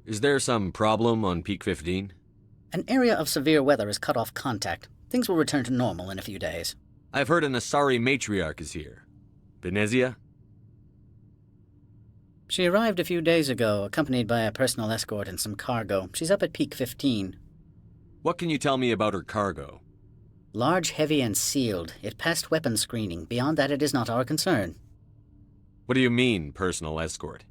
Is there some problem on Peak 15? An area of severe weather has cut off contact. Things will return to normal in a few days. I've heard an Asari matriarch is here. Benezia? She arrived a few days ago, accompanied by a personal escort and some cargo. She's up at Peak 15. What can you tell me about her cargo? Large, heavy, and sealed. It passed weapons screening. Beyond that, it is not our concern. What do you mean, personal escort?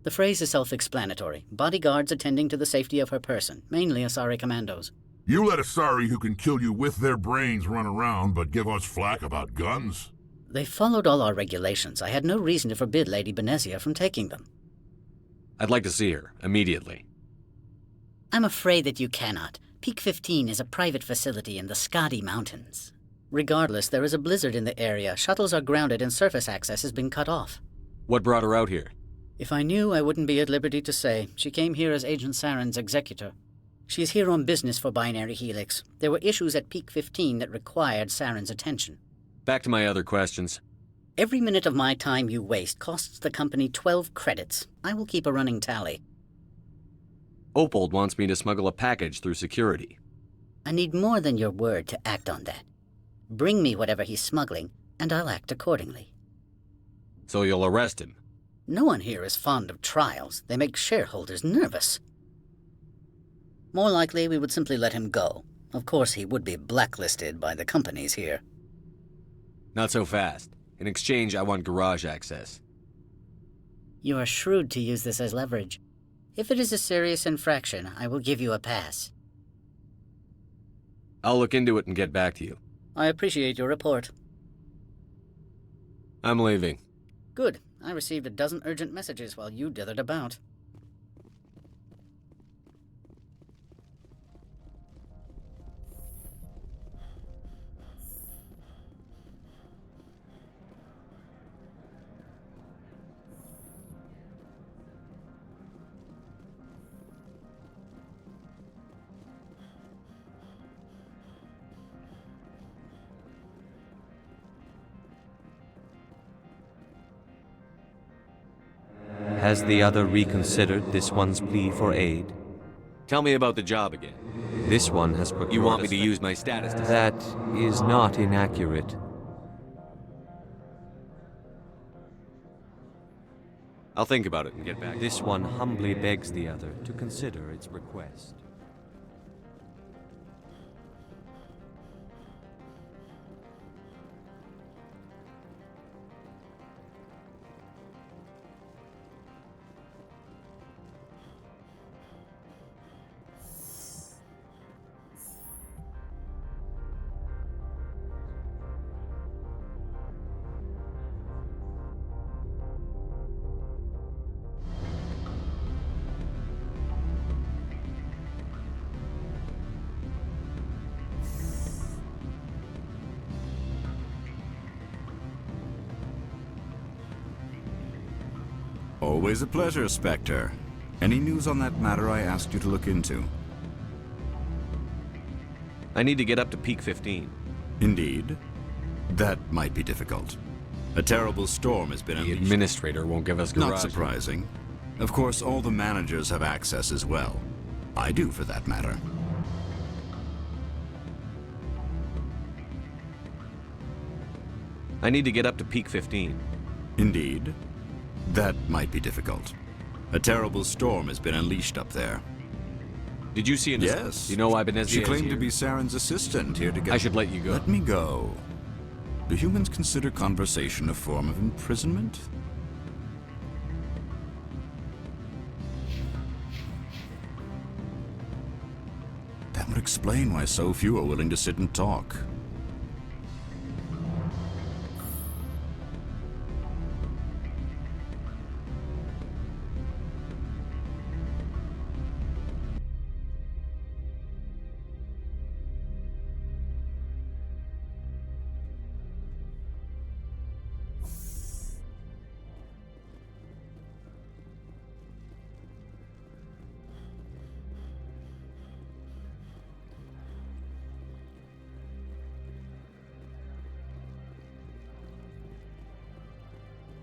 The phrase is self-explanatory. Bodyguards attending to the safety of her person, mainly Asari commandos. You let Asari who can kill you with their brains run around, but give us flack about guns? They followed all our regulations. I had no reason to forbid Lady Benezia from taking them. I'd like to see her, immediately. I'm afraid that you cannot. Peak 15 is a private facility in the Skadi Mountains. Regardless, there is a blizzard in the area. Shuttles are grounded and surface access has been cut off. What brought her out here? If I knew, I wouldn't be at liberty to say. She came here as Agent Saren's executor. She's here on business for Binary Helix. There were issues at Peak 15 that required Saren's attention. Back to my other questions. Every minute of my time you waste costs the company 12 credits. I will keep a running tally. Opold wants me to smuggle a package through security. I need more than your word to act on that. Bring me whatever he's smuggling, and I'll act accordingly. So you'll arrest him? No one here is fond of trials. They make shareholders nervous. More likely, we would simply let him go. Of course, he would be blacklisted by the companies here. Not so fast. In exchange, I want garage access. You are shrewd to use this as leverage. If it is a serious infraction, I will give you a pass. I'll look into it and get back to you. I appreciate your report. I'm leaving. Good. I received a dozen urgent messages while you dithered about. Has the other reconsidered this one's plea for aid? Tell me about the job again. This one has procured. You want me to use my status to... That is not inaccurate. I'll think about it and get back. This one humbly begs the other to consider its request. Always a pleasure, Spectre. Any news on that matter I asked you to look into? I need to get up to peak 15. Indeed. That might be difficult. A terrible storm has been unleashed. The administrator won't give us garage. Not surprising. Of course, all the managers have access as well. I do, for that matter. I need to get up to peak 15. Indeed. That might be difficult. A terrible storm has been unleashed up there. Did you see an Yes. Do you know why Benezia She is claimed to here? be Saren's assistant, here to get... I should let you go. Let me go. Do humans consider conversation a form of imprisonment? That would explain why so few are willing to sit and talk.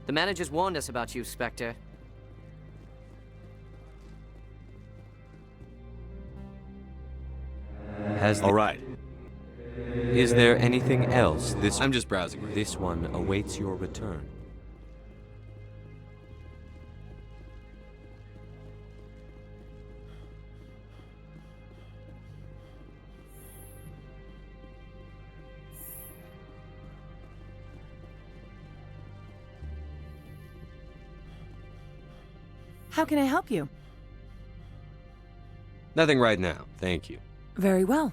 The managers warned us about you, Spectre. All right. Is there anything else? I'm just browsing. This one awaits your return. How can I help you? Nothing right now, thank you. Very well.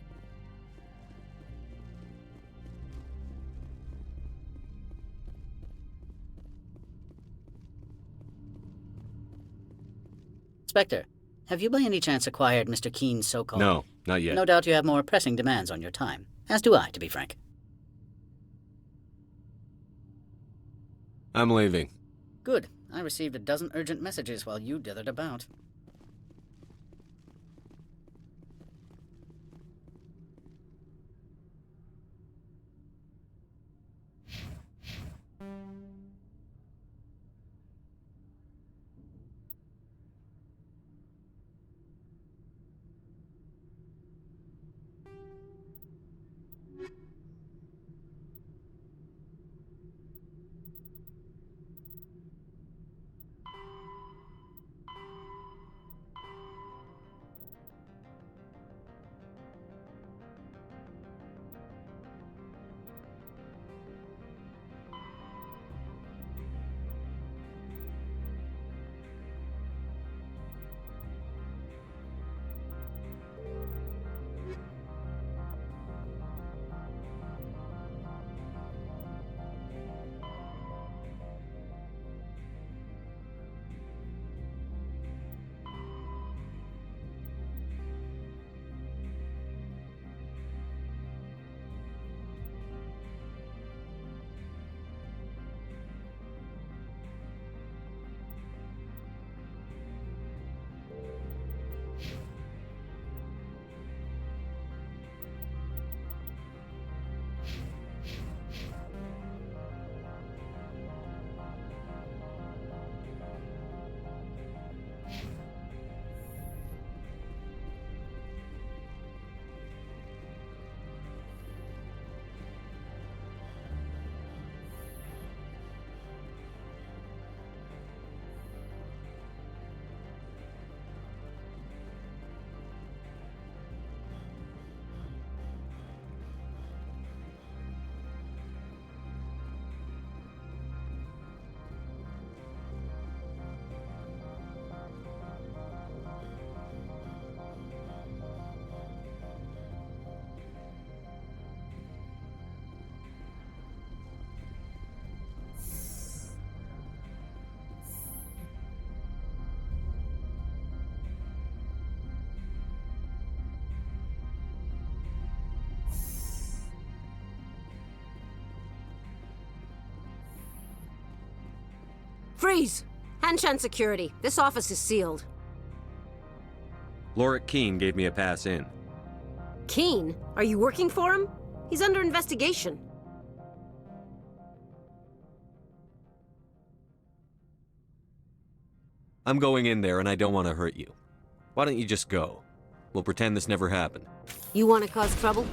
Spectre, have you by any chance acquired Mr. Keen's so-called... No, not yet. No doubt you have more pressing demands on your time. As do I, to be frank. I'm leaving. Good. I received a dozen urgent messages while you dithered about. Freeze! Hanshan Security. This office is sealed. Lorik Keene gave me a pass in. Keene? Are you working for him? He's under investigation. I'm going in there and I don't want to hurt you. Why don't you just go? We'll pretend this never happened. You want to cause trouble?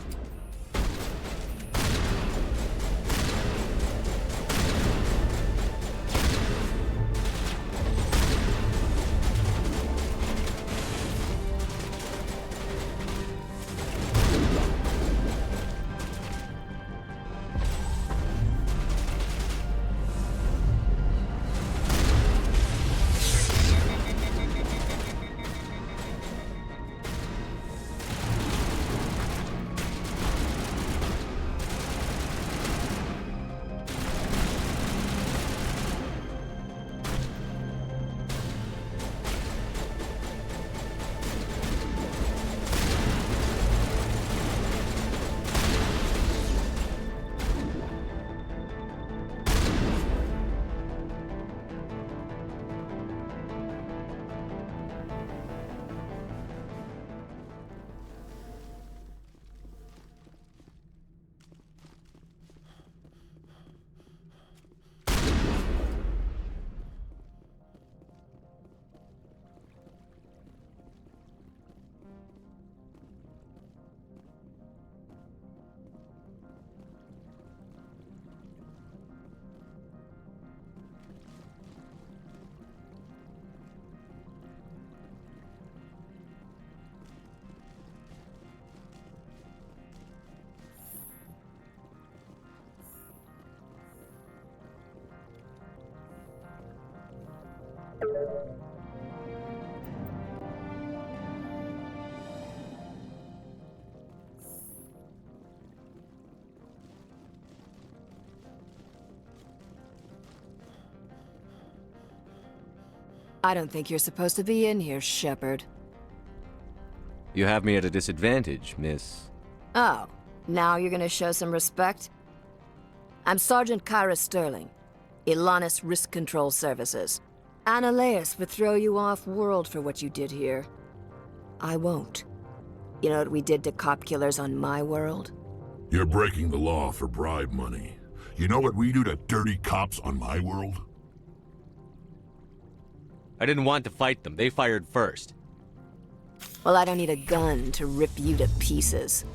I don't think you're supposed to be in here, Shepard. You have me at a disadvantage, miss. Oh, now you're gonna show some respect? I'm Sergeant Kyra Sterling, Ilanis Risk Control Services. Annaleus would throw you off-world for what you did here. I won't. You know what we did to cop killers on my world? You're breaking the law for bribe money. You know what we do to dirty cops on my world? I didn't want to fight them. They fired first. Well, I don't need a gun to rip you to pieces.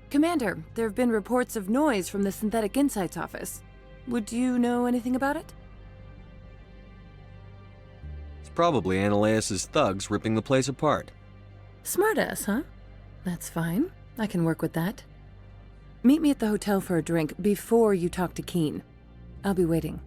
Commander, there have been reports of noise from the Synthetic Insights office. Would you know anything about it? It's probably Annaleus' thugs ripping the place apart. Smartass, huh? That's fine. I can work with that. Meet me at the hotel for a drink before you talk to Keene. I'll be waiting.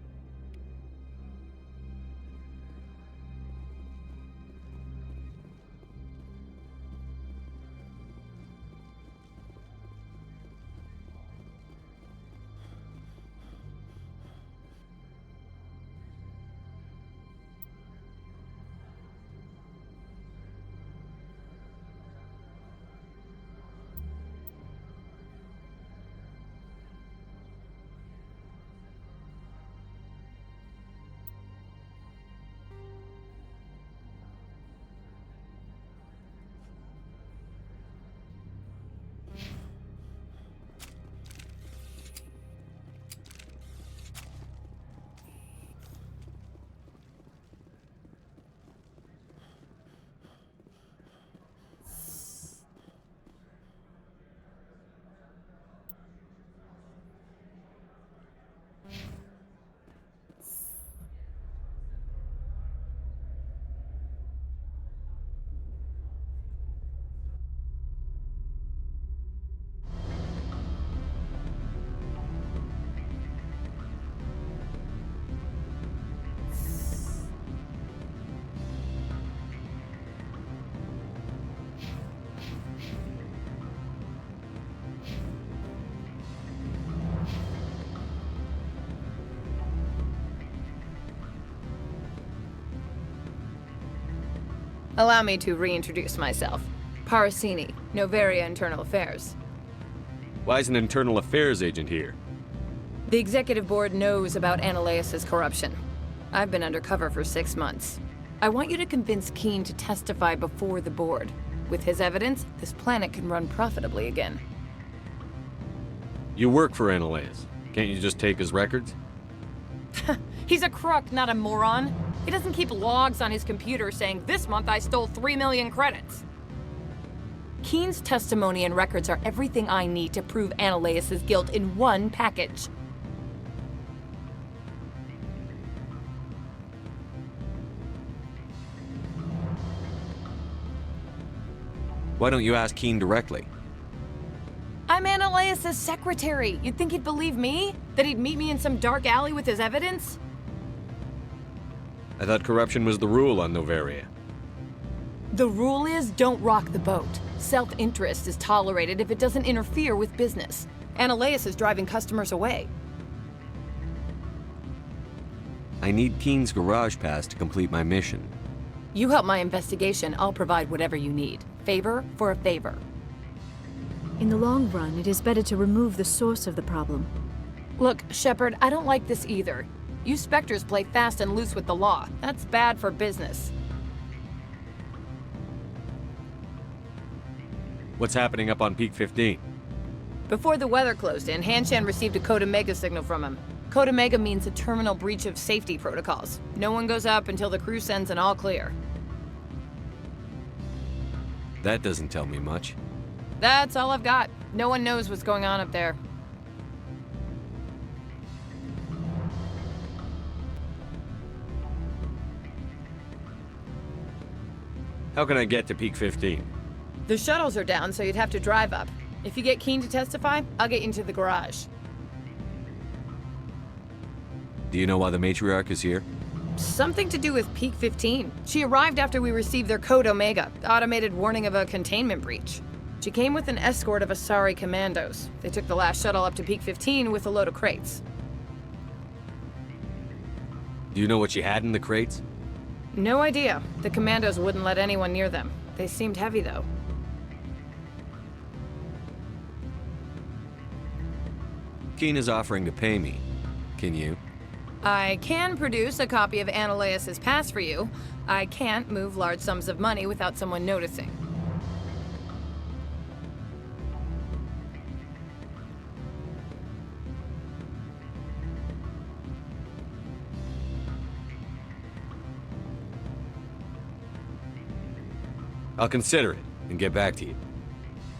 Allow me to reintroduce myself. Parasini, Novaria Internal Affairs. Why is an internal affairs agent here? The executive board knows about Ananias' corruption. I've been undercover for 6 months. I want you to convince Keene to testify before the board. With his evidence, this planet can run profitably again. You work for Ananias. Can't you just take his records? He's a crook, not a moron. He doesn't keep logs on his computer saying, "This month I stole 3 million credits." Keene's testimony and records are everything I need to prove Ananias' guilt in one package. Why don't you ask Keene directly? I'm Ananias' secretary. You'd think he'd believe me? That he'd meet me in some dark alley with his evidence? I thought corruption was the rule on Novaria. The rule is don't rock the boat. Self-interest is tolerated if it doesn't interfere with business. Ananias is driving customers away. I need Keene's garage pass to complete my mission. You help my investigation, I'll provide whatever you need. Favor for a favor. In the long run, it is better to remove the source of the problem. Look, Shepard, I don't like this either. You Spectres play fast and loose with the law. That's bad for business. What's happening up on Peak 15? Before the weather closed in, Hanshan received a Code Omega signal from him. Code Omega means a terminal breach of safety protocols. No one goes up until the crew sends an all clear. That doesn't tell me much. That's all I've got. No one knows what's going on up there. How can I get to Peak 15? The shuttles are down, so you'd have to drive up. If you get Keene to testify, I'll get you into the garage. Do you know why the matriarch is here? Something to do with Peak 15. She arrived after we received their Code Omega, automated warning of a containment breach. She came with an escort of Asari commandos. They took the last shuttle up to Peak 15 with a load of crates. Do you know what she had in the crates? No idea. The commandos wouldn't let anyone near them. They seemed heavy, though. Keene is offering to pay me. Can you? I can produce a copy of Ananias' pass for you. I can't move large sums of money without someone noticing. I'll consider it and get back to you.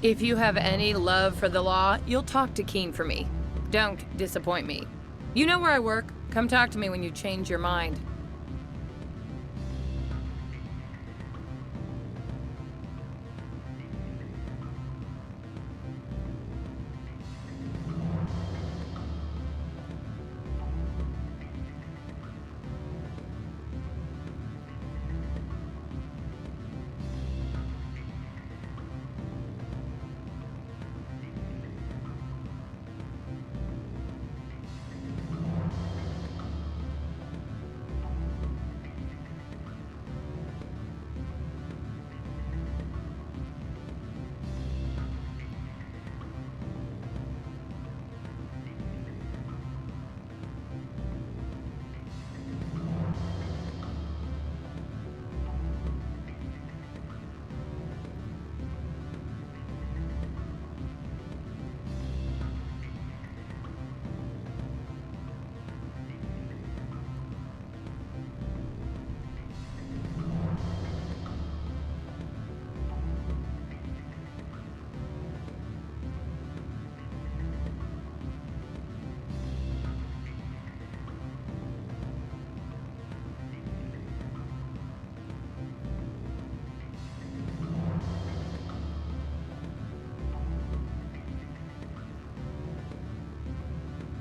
If you have any love for the law, you'll talk to Keene for me. Don't disappoint me. You know where I work. Come talk to me when you change your mind.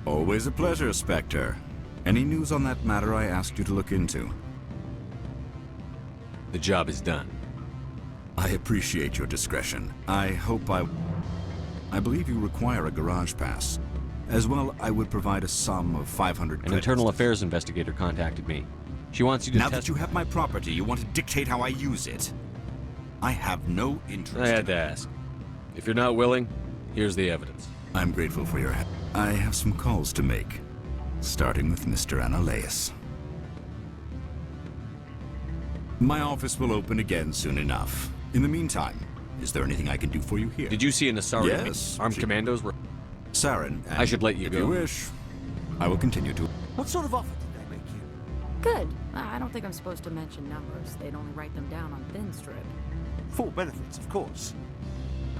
Always a pleasure, Spectre. Any news on that matter I asked you to look into? The job is done. I appreciate your discretion. I believe you require a garage pass. As well, I would provide a sum of 500 credits. An internal affairs investigator contacted me. She wants you to Now that you have my property, you want to dictate how I use it. I have no interest. I had to ask. If you're not willing, here's the evidence. I'm grateful for your help. I have some calls to make, starting with Mr. Analaeus. My office will open again soon enough. In the meantime, is there anything I can do for you here? Did you see an Asari? Yes. Armed commandos were... Saren, and I should let you if go. If you wish, I will continue to... What sort of offer did they make you? Good. I don't think I'm supposed to mention numbers. They'd only write them down on thin strip. Full benefits, of course.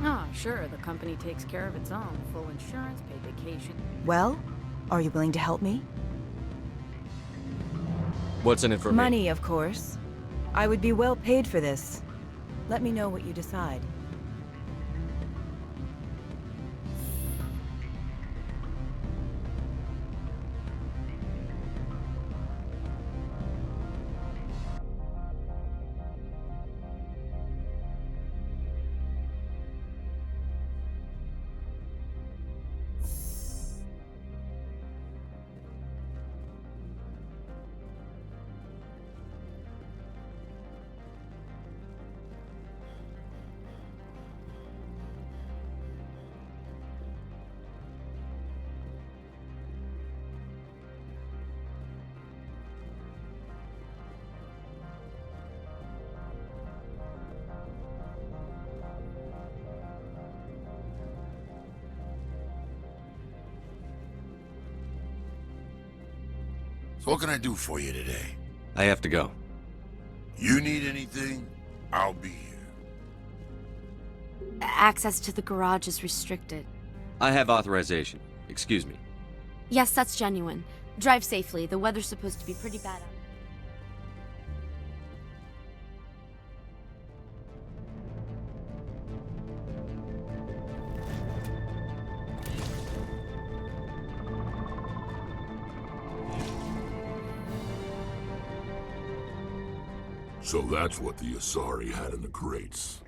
Ah, sure. The company takes care of its own. Full insurance, paid vacation. Well, are you willing to help me? What's in it for me? Money, of course. I would be well paid for this. Let me know what you decide. So what can I do for you today? I have to go. You need anything? I'll be here. Access to the garage is restricted. I have authorization. Excuse me. Yes, that's genuine. Drive safely. The weather's supposed to be pretty bad out. So that's what the Asari had in the crates.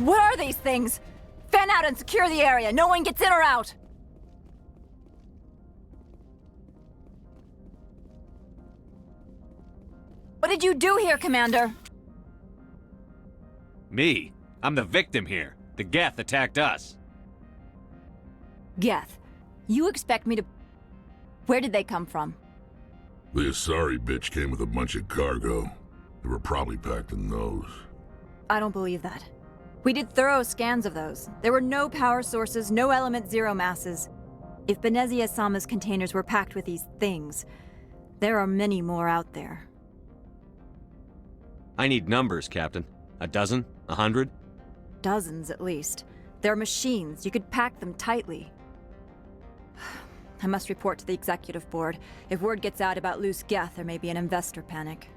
What are these things? Fan out and secure the area. No one gets in or out. What did you do here, Commander? Me? I'm the victim here. The Geth attacked us. Geth, you expect me to... Where did they come from? The Asari bitch came with a bunch of cargo. They were probably packed in those. I don't believe that. We did thorough scans of those. There were no power sources, no element zero masses. If Benezia Sama's containers were packed with these things, there are many more out there. I need numbers, Captain. A dozen? 100? Dozens, at least. They're machines. You could pack them tightly. I must report to the executive board. If word gets out about loose Geth, there may be an investor panic.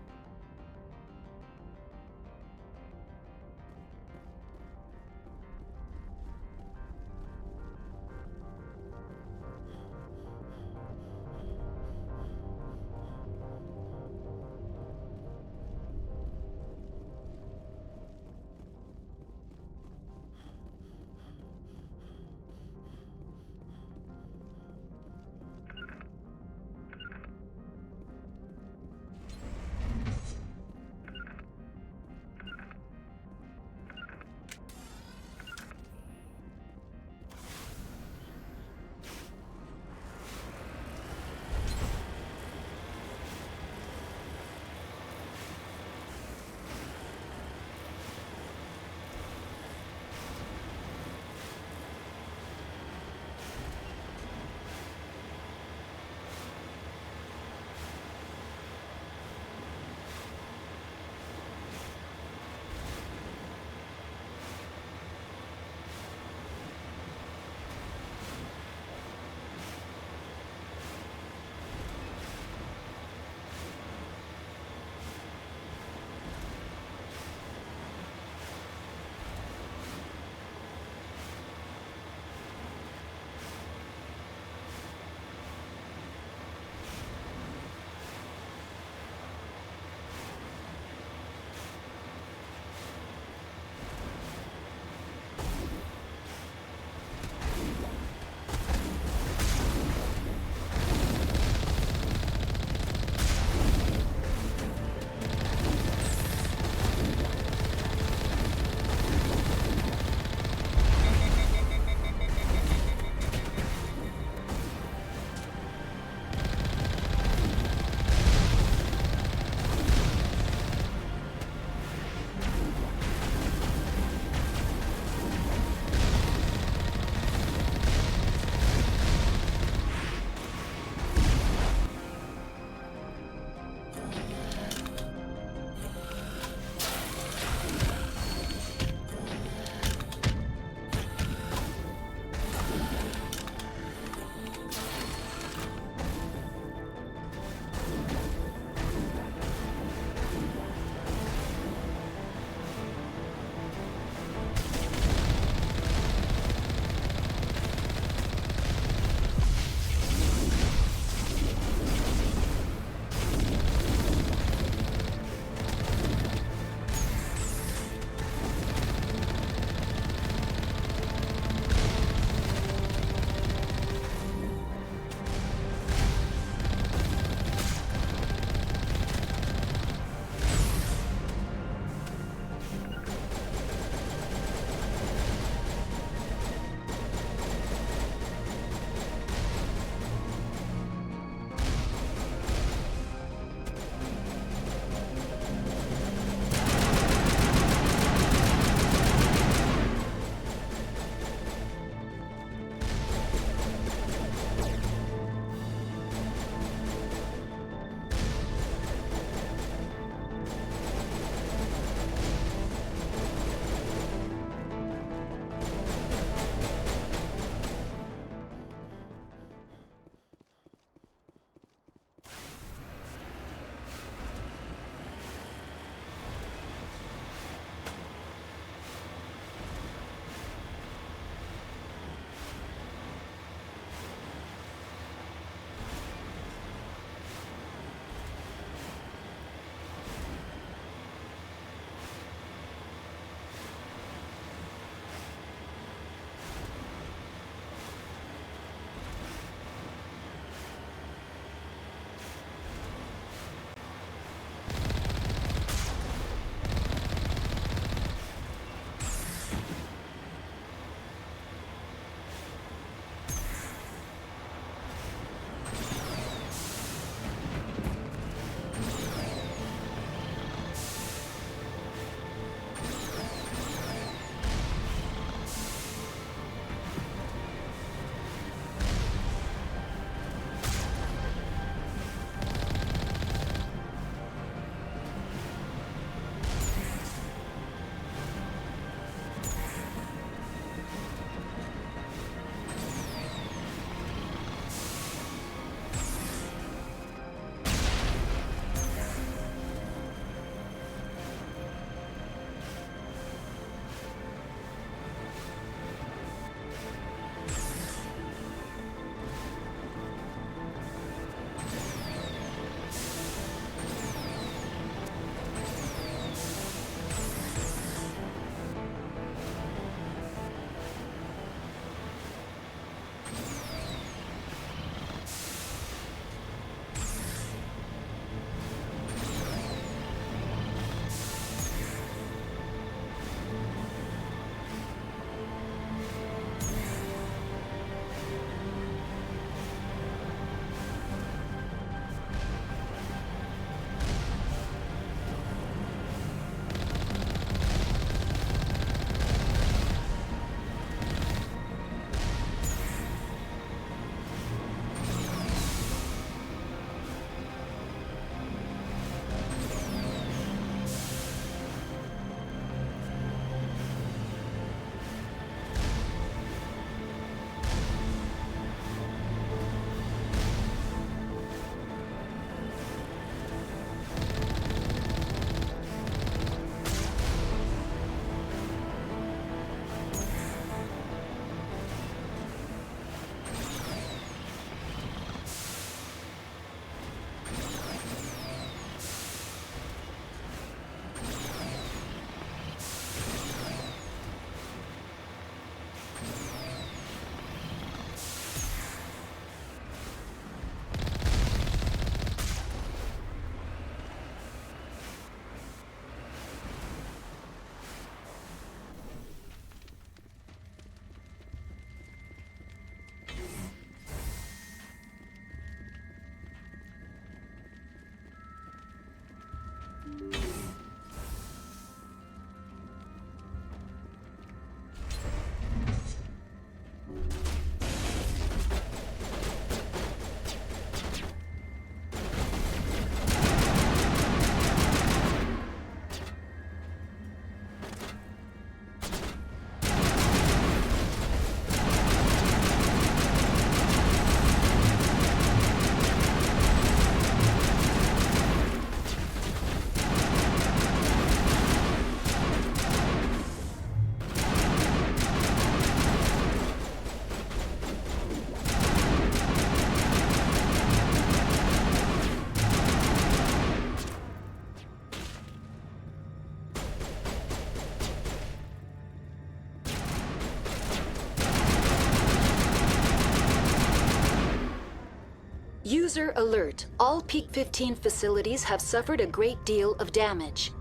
User alert. All Peak 15 facilities have suffered a great deal of damage.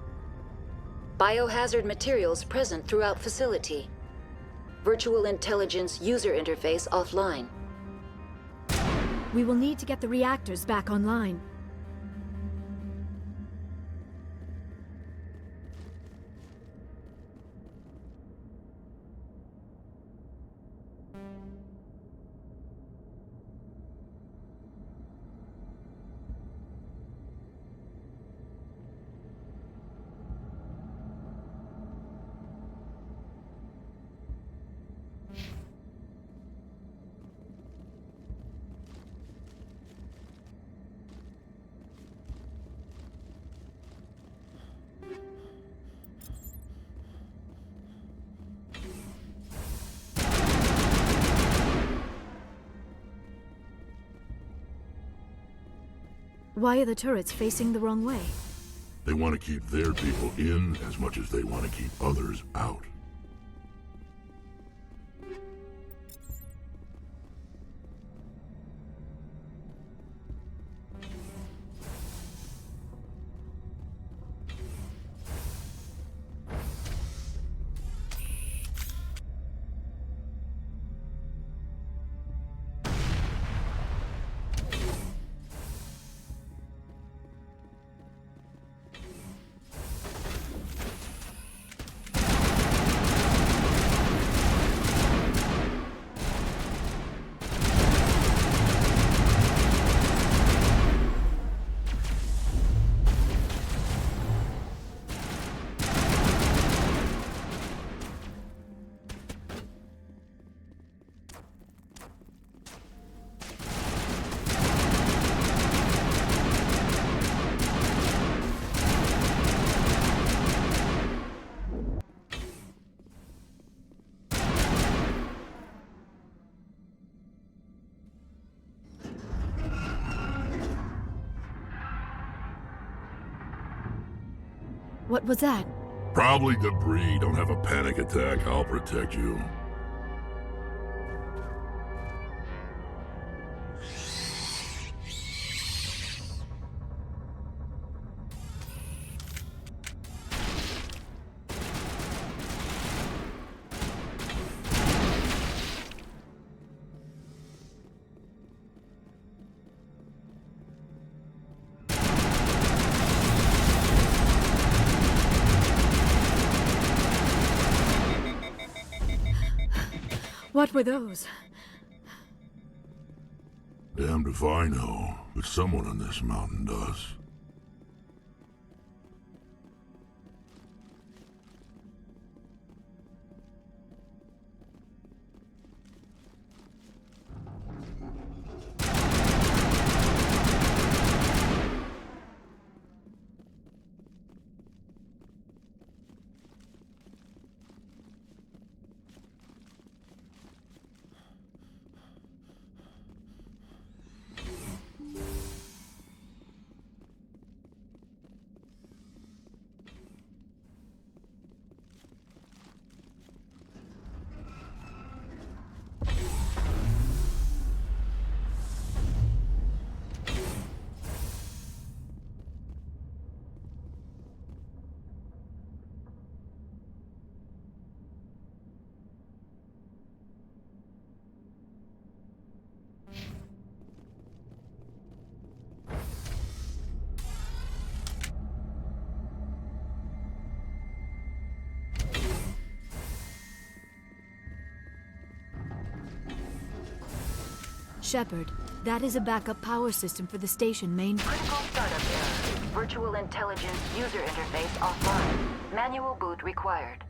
Biohazard materials present throughout facility. Virtual intelligence user interface offline. We will need to get the reactors back online. Why are the turrets facing the wrong way? They want to keep their people in as much as they want to keep others out. What was that? Probably debris. Don't have a panic attack. I'll protect you. What were those? Damned if I know, but someone on this mountain does. Shepard, that is a backup power system for the station main. Critical startup error. Virtual intelligence user interface offline. Manual boot required.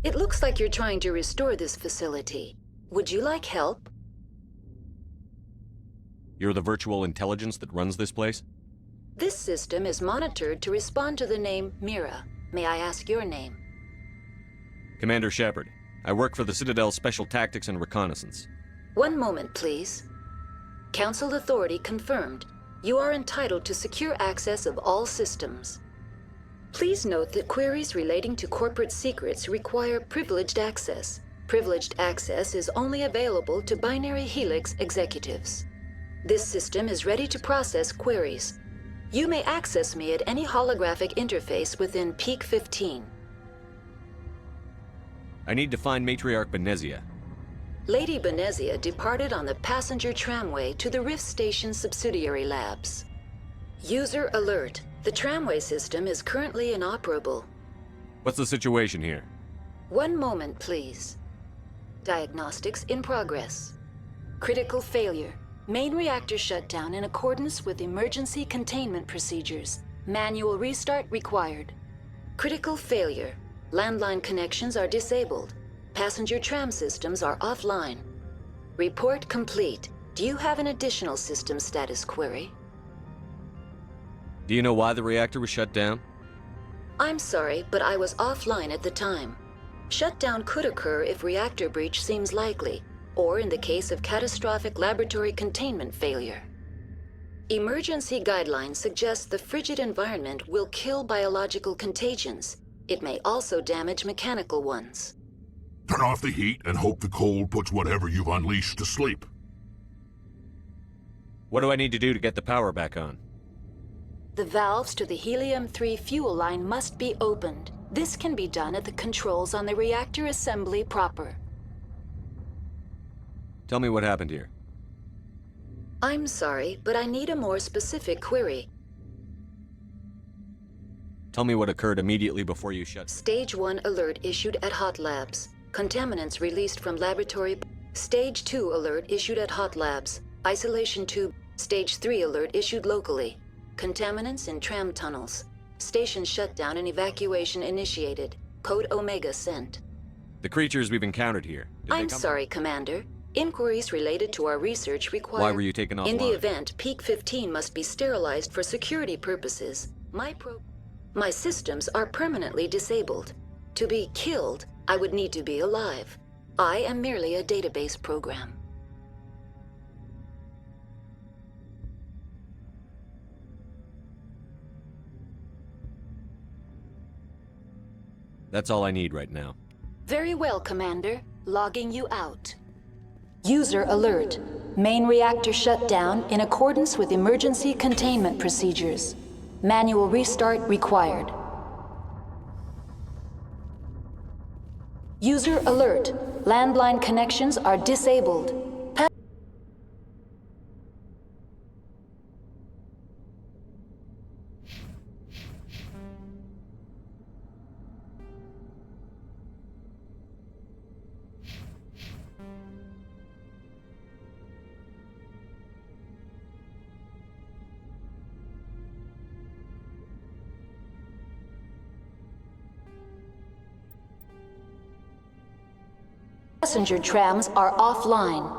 It looks like you're trying to restore this facility. Would you like help? You're the virtual intelligence that runs this place? This system is monitored to respond to the name Mira. May I ask your name? Commander Shepard. I work for the Citadel's Special Tactics and Reconnaissance. One moment, please. Council authority confirmed. You are entitled to secure access of all systems. Please note that queries relating to corporate secrets require privileged access. Privileged access is only available to Binary Helix executives. This system is ready to process queries. You may access me at any holographic interface within Peak 15. I need to find Matriarch Benezia. Lady Benezia departed on the passenger tramway to the Rift Station subsidiary labs. User alert. The tramway system is currently inoperable. What's the situation here? One moment, please. Diagnostics in progress. Critical failure. Main reactor shutdown in accordance with emergency containment procedures. Manual restart required. Critical failure. Landline connections are disabled. Passenger tram systems are offline. Report complete. Do you have an additional system status query? Do you know why the reactor was shut down? I'm sorry, but I was offline at the time. Shutdown could occur if reactor breach seems likely, or in the case of catastrophic laboratory containment failure. Emergency guidelines suggest the frigid environment will kill biological contagions. It may also damage mechanical ones. Turn off the heat and hope the cold puts whatever you've unleashed to sleep. What do I need to do to get the power back on? The valves to the helium-3 fuel line must be opened. This can be done at the controls on the reactor assembly proper. Tell me what happened here. I'm sorry, but I need a more specific query. Tell me what occurred immediately before you shut. Stage 1 alert issued at Hot Labs. Contaminants released from laboratory. Stage 2 alert issued at Hot Labs. Isolation tube. Stage 3 alert issued locally. Contaminants in tram tunnels. Station shutdown and evacuation initiated. Code Omega sent. The creatures we've encountered here. I'm sorry, Commander. Inquiries related to our research require... Why were you taken offline? In the event, Peak 15 must be sterilized for security purposes. My systems are permanently disabled. To be killed, I would need to be alive. I am merely a database program. That's all I need right now. Very well, Commander. Logging you out. User alert. Main reactor shut down in accordance with emergency containment procedures. Manual restart required. User alert. Landline connections are disabled. Passenger trams are offline.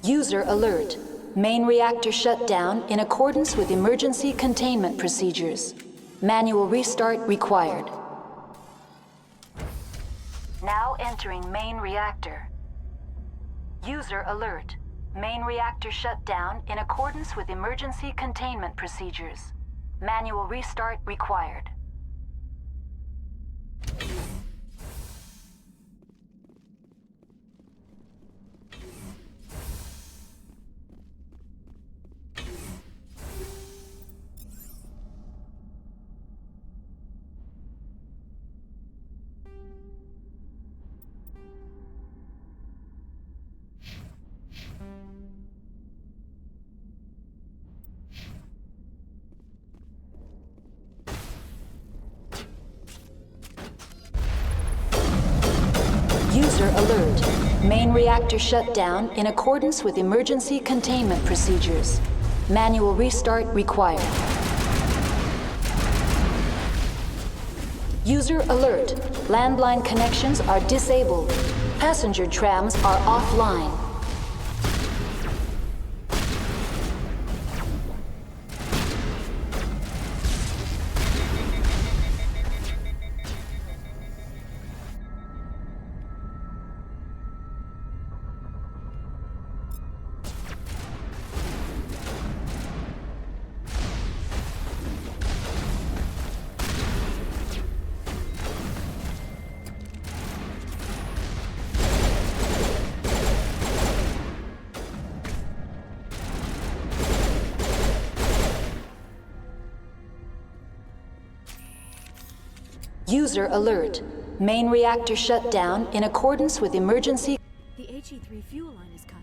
User alert. Main reactor shut down in accordance with emergency containment procedures. Manual restart required. Now entering main reactor. User alert. Main reactor shut down in accordance with emergency containment procedures. Manual restart required. User alert. Main reactor shut down in accordance with emergency containment procedures. Manual restart required. User alert. Landline connections are disabled. Passenger trams are offline. User alert. Main reactor shut down in accordance with emergency. The HE3 fuel line is cut.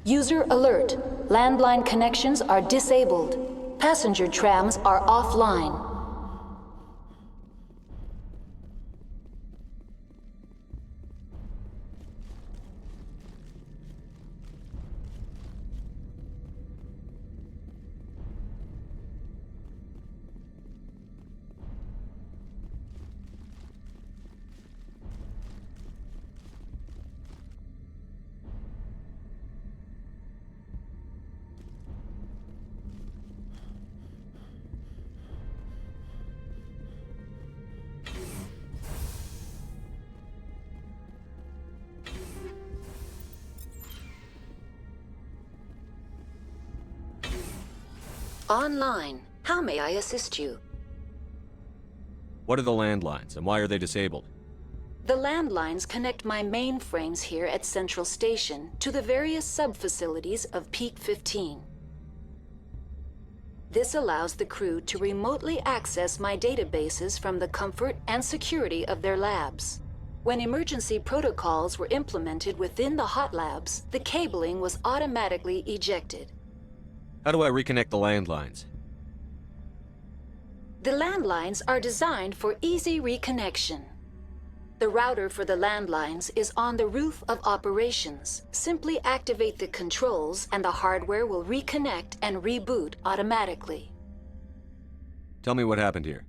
User alert. Landline connections are disabled. Passenger trams are offline. Online. How may I assist you? What are the landlines, and why are they disabled? The landlines connect my mainframes here at Central Station to the various sub-facilities of Peak 15. This allows the crew to remotely access my databases from the comfort and security of their labs. When emergency protocols were implemented within the hot labs, the cabling was automatically ejected. How do I reconnect the landlines? The landlines are designed for easy reconnection. The router for the landlines is on the roof of operations. Simply activate the controls and the hardware will reconnect and reboot automatically. Tell me what happened here.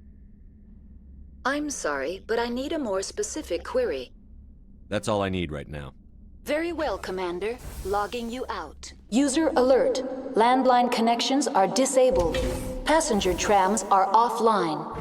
I'm sorry, but I need a more specific query. That's all I need right now. Very well, Commander. Logging you out. User alert. Landline connections are disabled. Passenger trams are offline.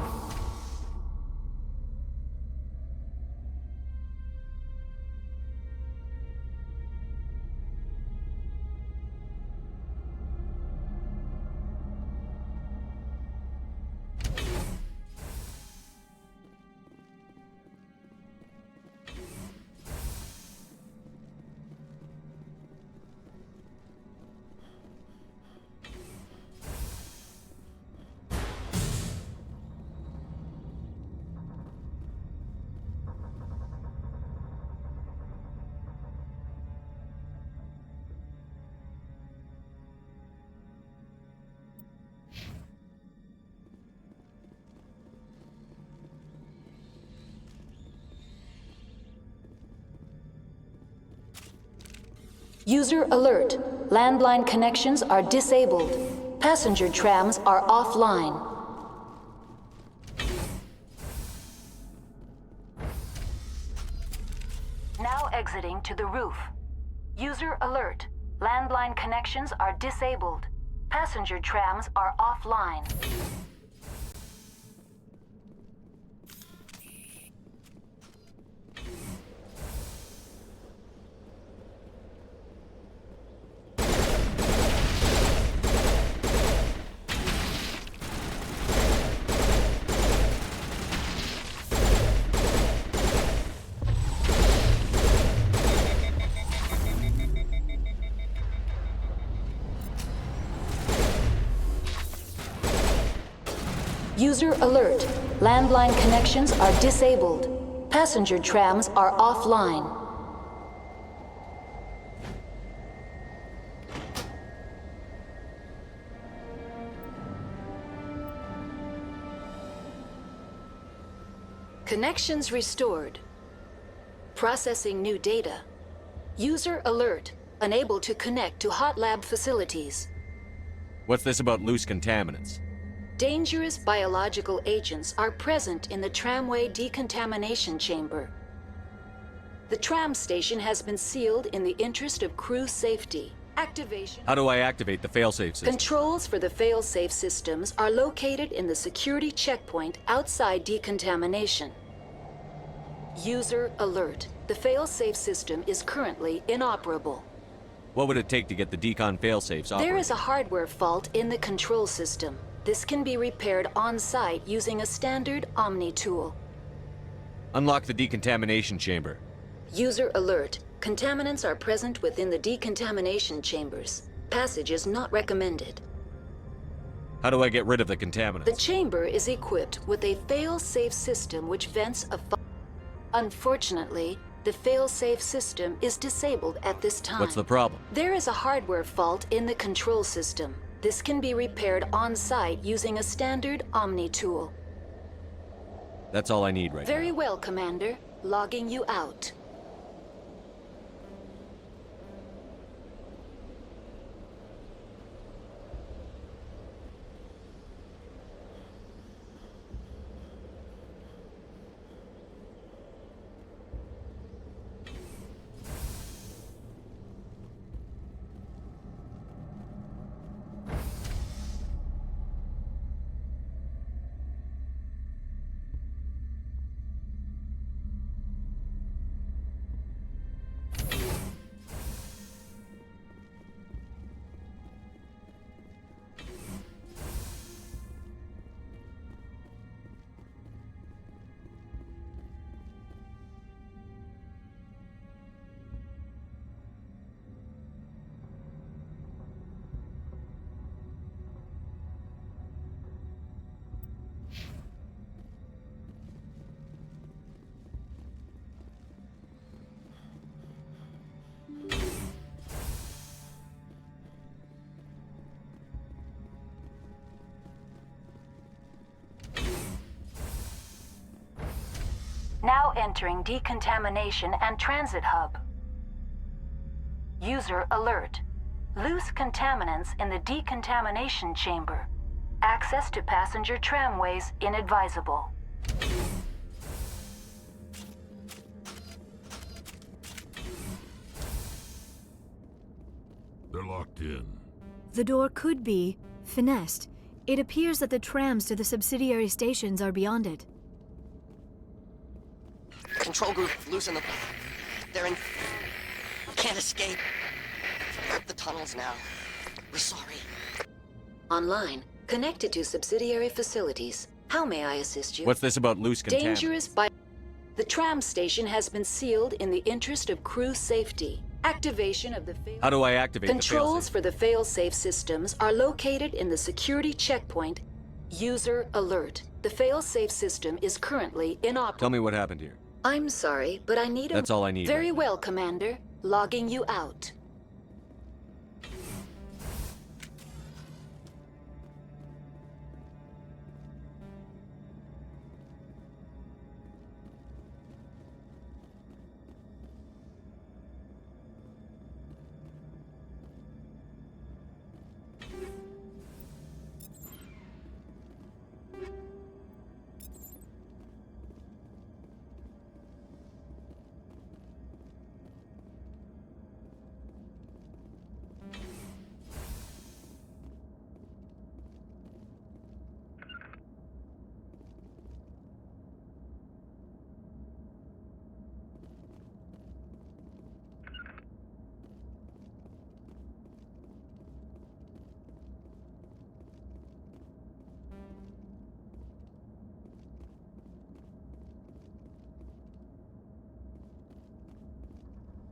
User alert. Landline connections are disabled. Passenger trams are offline. Now exiting to the roof. User alert. Landline connections are disabled. Passenger trams are offline. User alert. Landline connections are disabled. Passenger trams are offline. Connections restored. Processing new data. User alert. Unable to connect to hot lab facilities. What's this about loose contaminants? Dangerous biological agents are present in the tramway decontamination chamber. The tram station has been sealed in the interest of crew safety. Activation. How do I activate the failsafe system? Controls for the failsafe systems are located in the security checkpoint outside decontamination. User alert. The failsafe system is currently inoperable. What would it take to get the decon failsafes operating? There is a hardware fault in the control system. This can be repaired on-site using a standard Omni tool. Unlock the decontamination chamber. User alert. Contaminants are present within the decontamination chambers. Passage is not recommended. How do I get rid of the contaminants? The chamber is equipped with a fail-safe system which vents a Unfortunately, the fail-safe system is disabled at this time. What's the problem? There is a hardware fault in the control system. This can be repaired on-site using a standard Omni tool. That's all I need right now. Very well, Commander. Logging you out. Now entering decontamination and transit hub. User alert. Loose contaminants in the decontamination chamber. Access to passenger tramways inadvisable. They're locked in. The door could be finessed. It appears that the trams to the subsidiary stations are beyond it. Control group, loosen the... They're in... Can't escape. The tunnels now. We're sorry. Online. Connected to subsidiary facilities. How may I assist you? What's this about loose contaminants? Dangerous by... The tram station has been sealed in the interest of crew safety. Activation of the How do I activate Controls the for the fail-safe systems are located in the security checkpoint. User alert. The fail-safe system is currently inoperable. Tell me what happened here. I'm sorry, but I need That's all I need. Very well, Commander. Logging you out.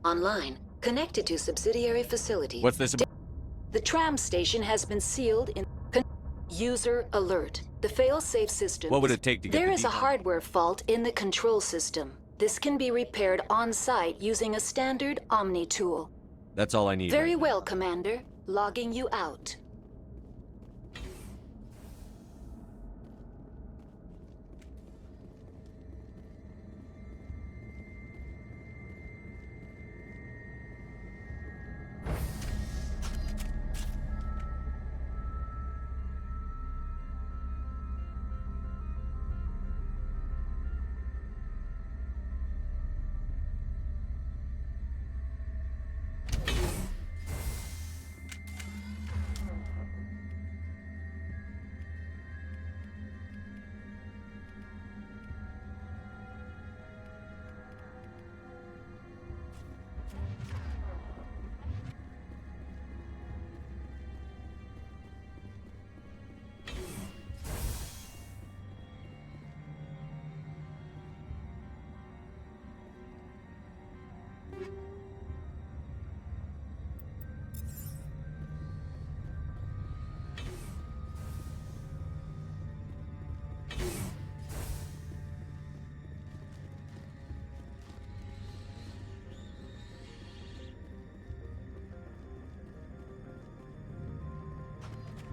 Online. Connected to subsidiary facilities. What's this about? The tram station has been sealed in... User alert. The fail-safe system. What would it take to get There the is a detail? hardware fault in the control system. This can be repaired on-site using a standard Omni tool. That's all I need. Very well, Commander. Logging you out.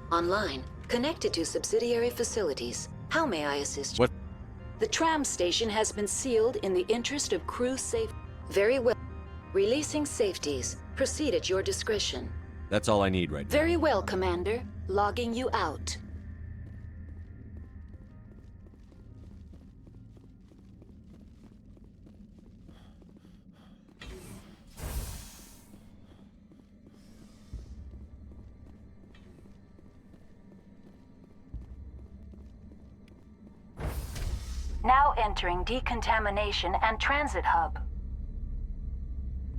Online. Connected to subsidiary facilities. How may I assist you? What? The tram station has been sealed in the interest of crew safety. Very well. Releasing safeties. Proceed at your discretion. That's all I need right now. Very well, Commander. Logging you out. Now entering decontamination and transit hub.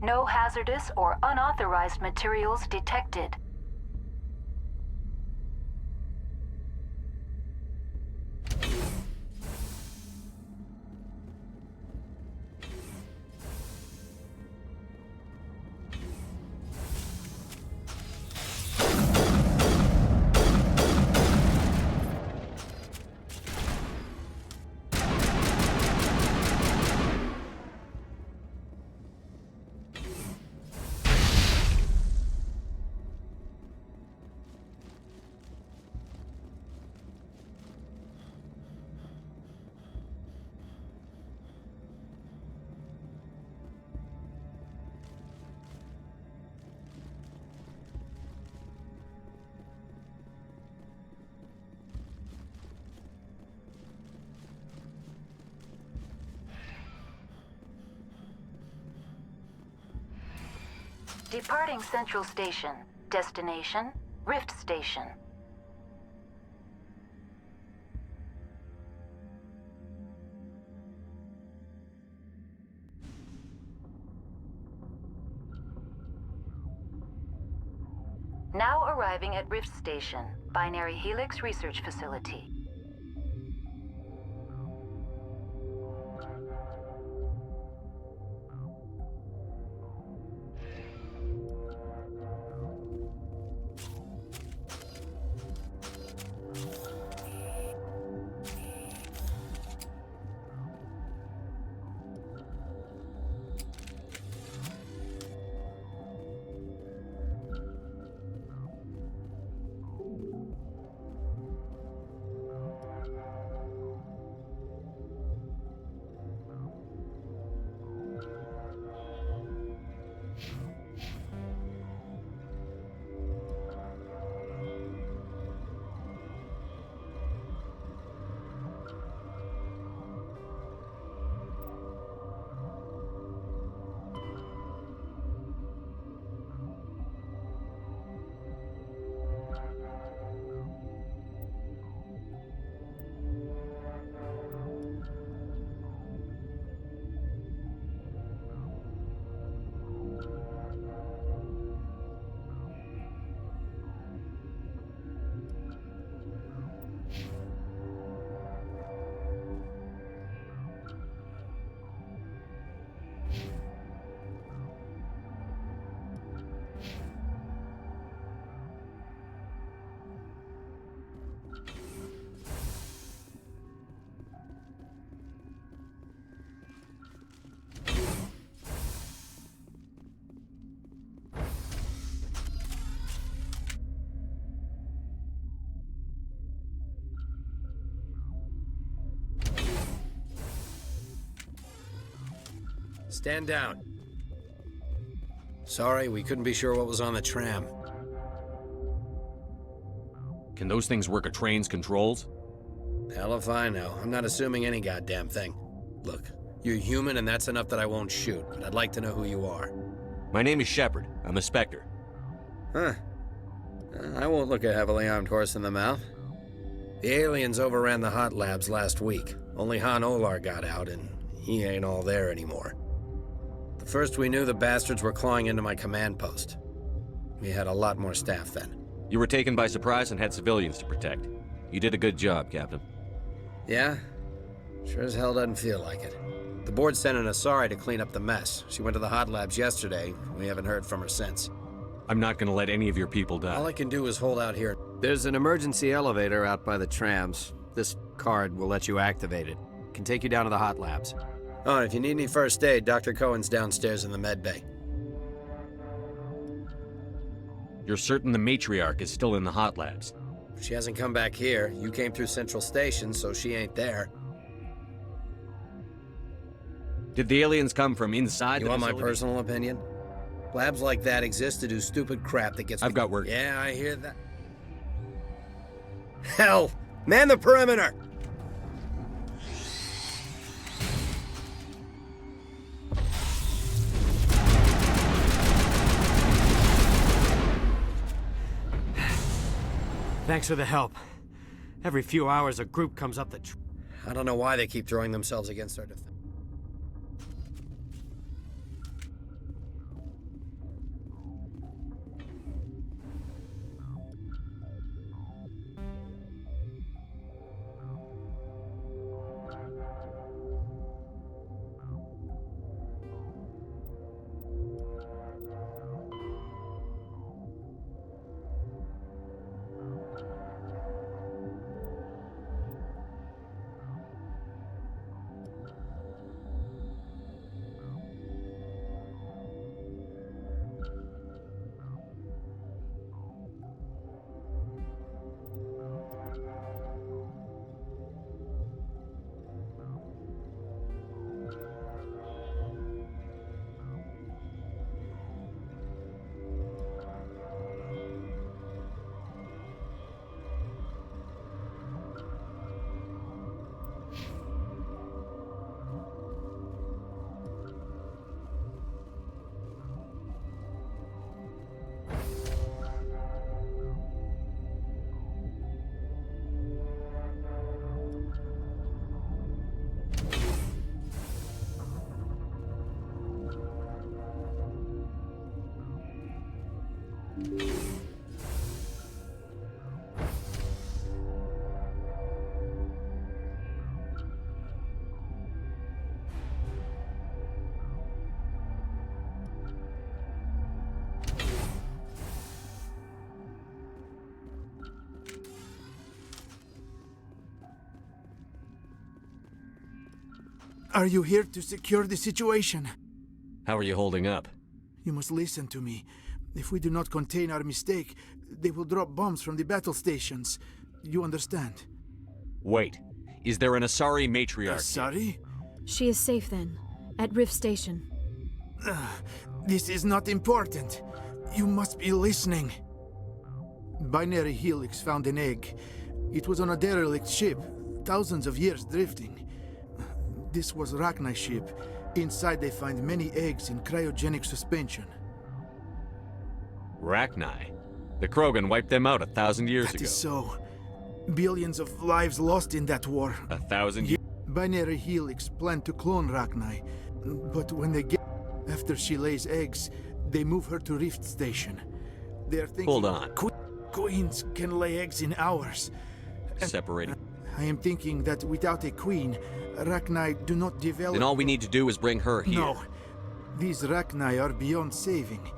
No hazardous or unauthorized materials detected. Departing Central Station. Destination, Rift Station. Now arriving at Rift Station, Binary Helix Research Facility. Stand down. Sorry, we couldn't be sure what was on the tram. Can those things work a train's controls? Hell if I know. I'm not assuming any goddamn thing. Look, you're human and that's enough that I won't shoot, but I'd like to know who you are. My name is Shepard. I'm a Spectre. Huh. I won't look a heavily armed horse in the mouth. The aliens overran the hot labs last week. Only Han Olar got out, and he ain't all there anymore. The first we knew, the bastards were clawing into my command post. We had a lot more staff then. You were taken by surprise and had civilians to protect. You did a good job, Captain. Yeah? Sure as hell doesn't feel like it. The board sent an Asari to clean up the mess. She went to the hot labs yesterday. We haven't heard from her since. I'm not gonna let any of your people die. All I can do is hold out here. There's an emergency elevator out by the trams. This card will let you activate it. Can take you down to the hot labs. Oh, and if you need any first aid, Dr. Cohen's downstairs in the med bay. You're certain the matriarch is still in the hot labs? She hasn't come back here. You came through Central Station, so she ain't there. Did the aliens come from inside You the want my facility? personal opinion? Labs like that exist to do stupid crap that gets... I've got work. Yeah, I hear that. Hell! Man the perimeter! Thanks for the help. Every few hours, a group comes up that... I don't know why they keep throwing themselves against our defense. Are you here to secure the situation? How are you holding up? You must listen to me. If we do not contain our mistake, they will drop bombs from the battle stations. You understand? Wait. Is there an Asari matriarch? Asari? She is safe then, at Rift Station. This is not important. You must be listening. Binary Helix found an egg. It was on a derelict ship, thousands of years drifting. This was Rachni's ship. Inside they find many eggs in cryogenic suspension. Rachni? The Krogan wiped them out 1,000 years ago. That is so. Billions of lives lost in that war. 1,000 years? Binary Helix planned to clone Rachni, but when they get... After she lays eggs, they move her to Rift Station. They are thinking... Hold on. Queens can lay eggs in hours. Separating. I am thinking that without a queen, Rachni do not develop... Then all we need to do is bring her here. No. These Rachni are beyond saving.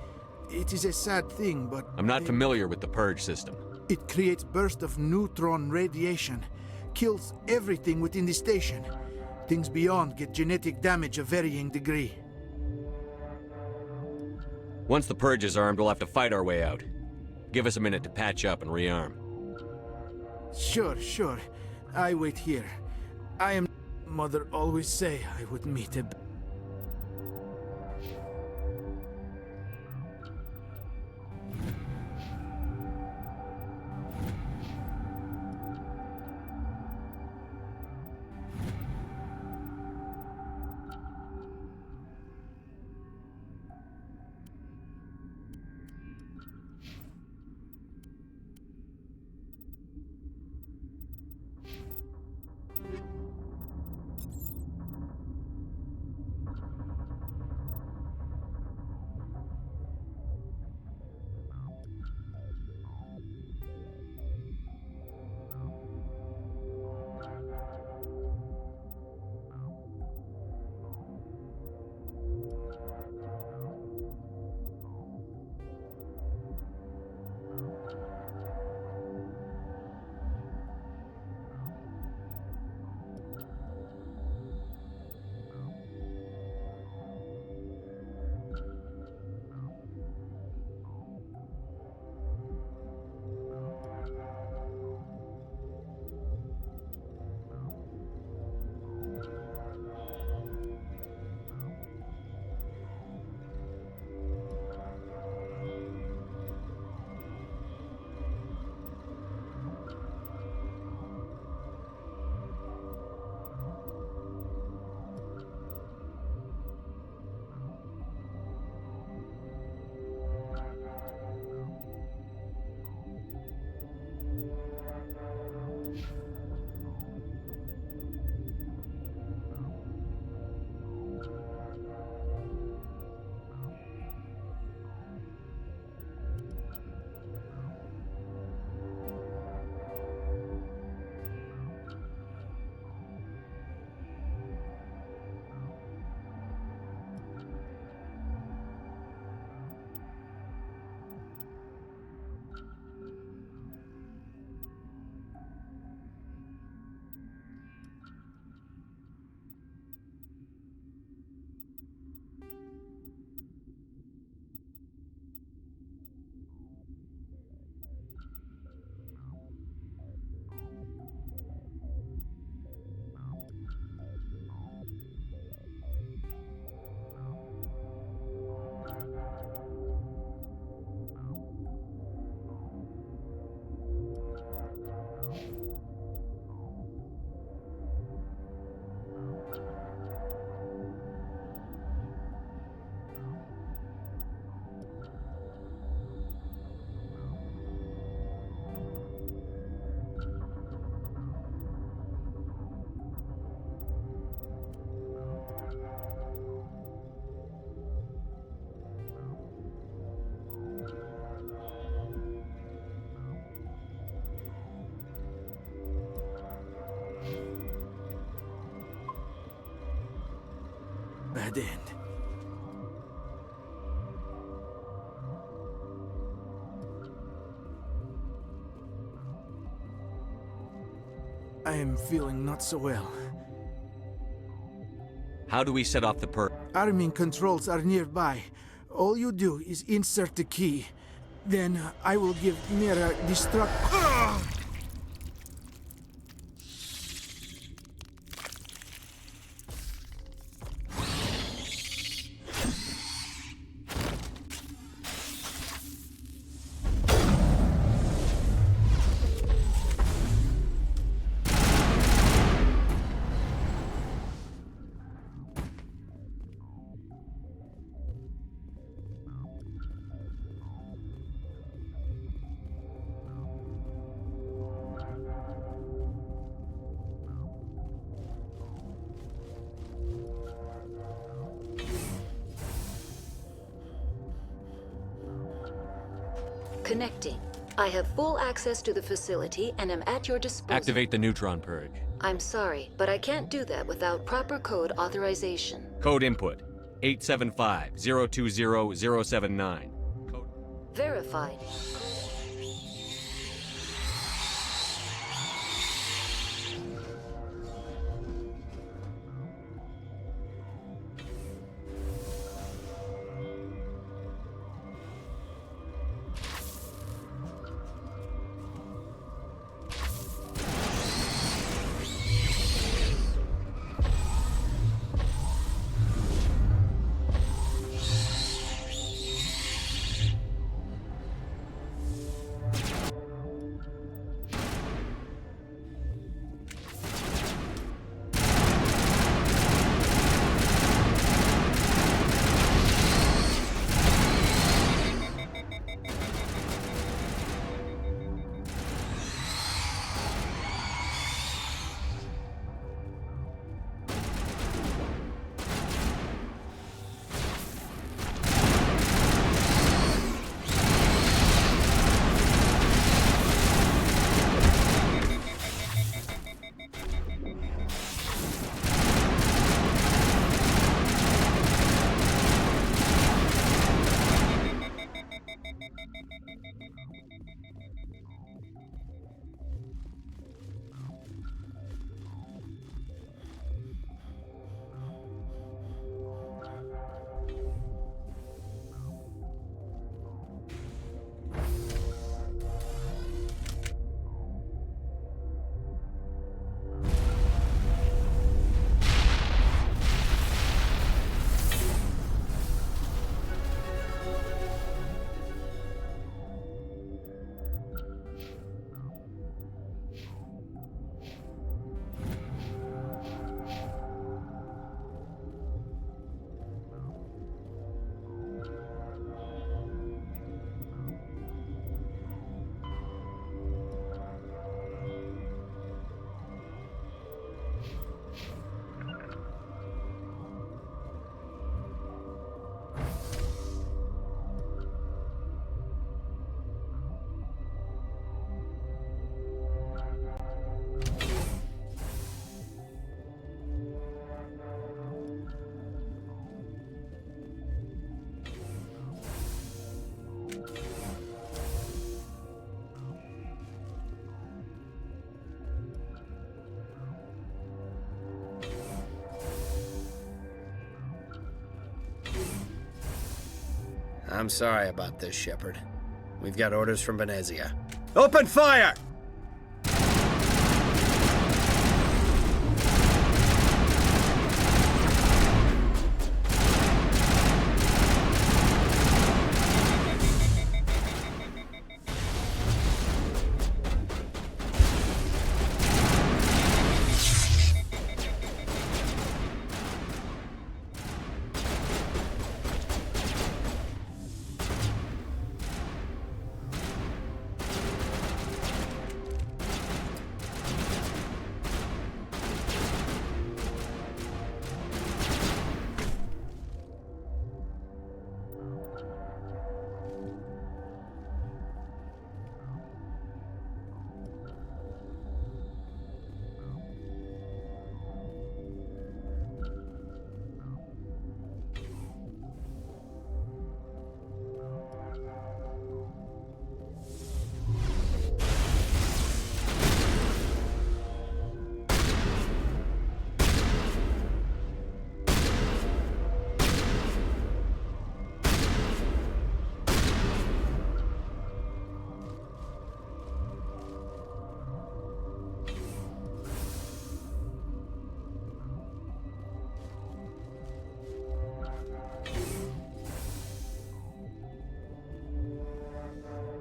It is a sad thing, but... I'm not familiar with the purge system. It creates bursts of neutron radiation. Kills everything within the station. Things beyond get genetic damage of varying degree. Once the purge is armed, we'll have to fight our way out. Give us a minute to patch up and rearm. Sure. I wait here. I am... Mother always say I would meet a... bad end. I am feeling not so well. How do we set off the Arming controls are nearby. All you do is insert the key. Then I will give Mira destruct. Connecting. I have full access to the facility and am at your disposal. Activate the neutron purge. I'm sorry, but I can't do that without proper code authorization. Code input 875-020-079. Verified. I'm sorry about this, Shepard. We've got orders from Venezia. Open fire!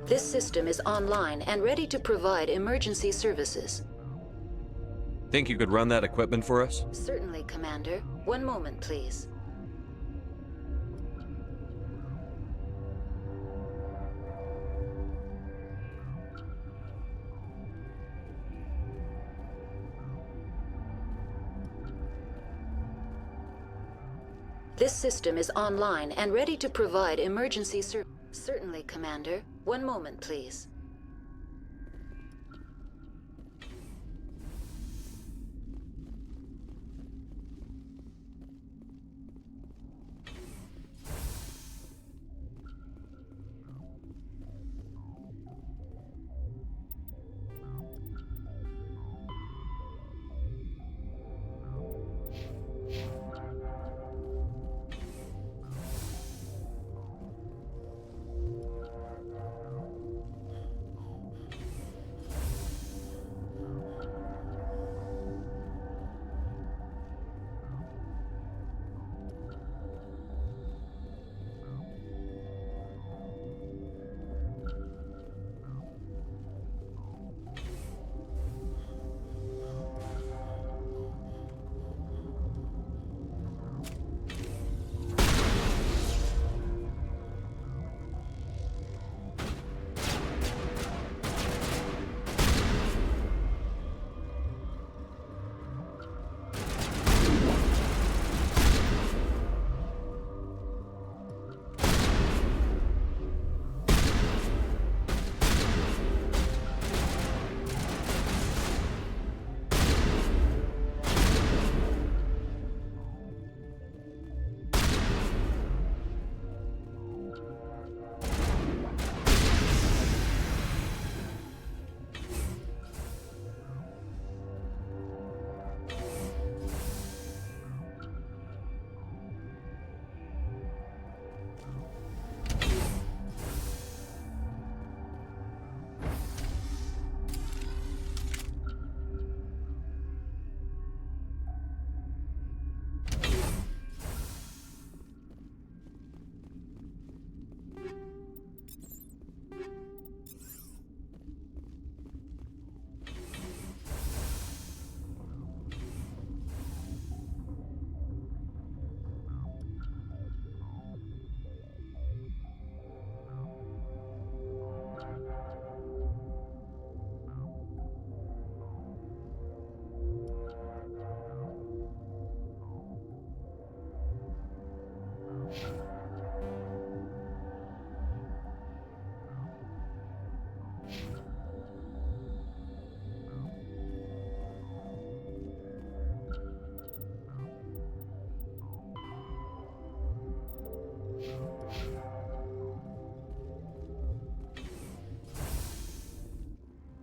This system is online and ready to provide emergency services. Think you could run that equipment for us? Certainly, Commander. One moment, please. This system is online and ready to provide emergency service. Certainly, Commander. One moment, please.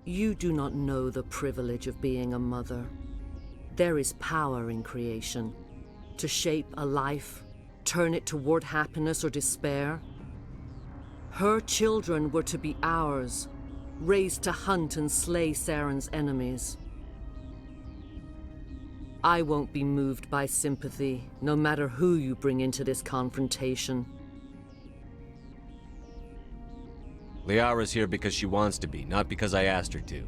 You do not know the privilege of being a mother. There is power in creation. To shape a life, turn it toward happiness or despair. Her children were to be ours, raised to hunt and slay Saren's enemies. I won't be moved by sympathy, no matter who you bring into this confrontation. Liara's here because she wants to be, not because I asked her to.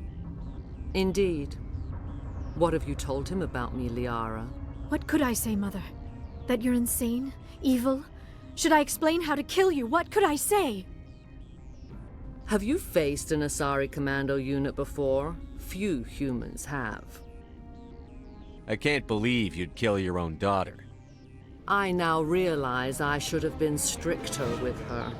Indeed. What have you told him about me, Liara? What could I say, Mother? That you're insane? Evil? Should I explain how to kill you? What could I say? Have you faced an Asari commando unit before? Few humans have. I can't believe you'd kill your own daughter. I now realize I should have been stricter with her.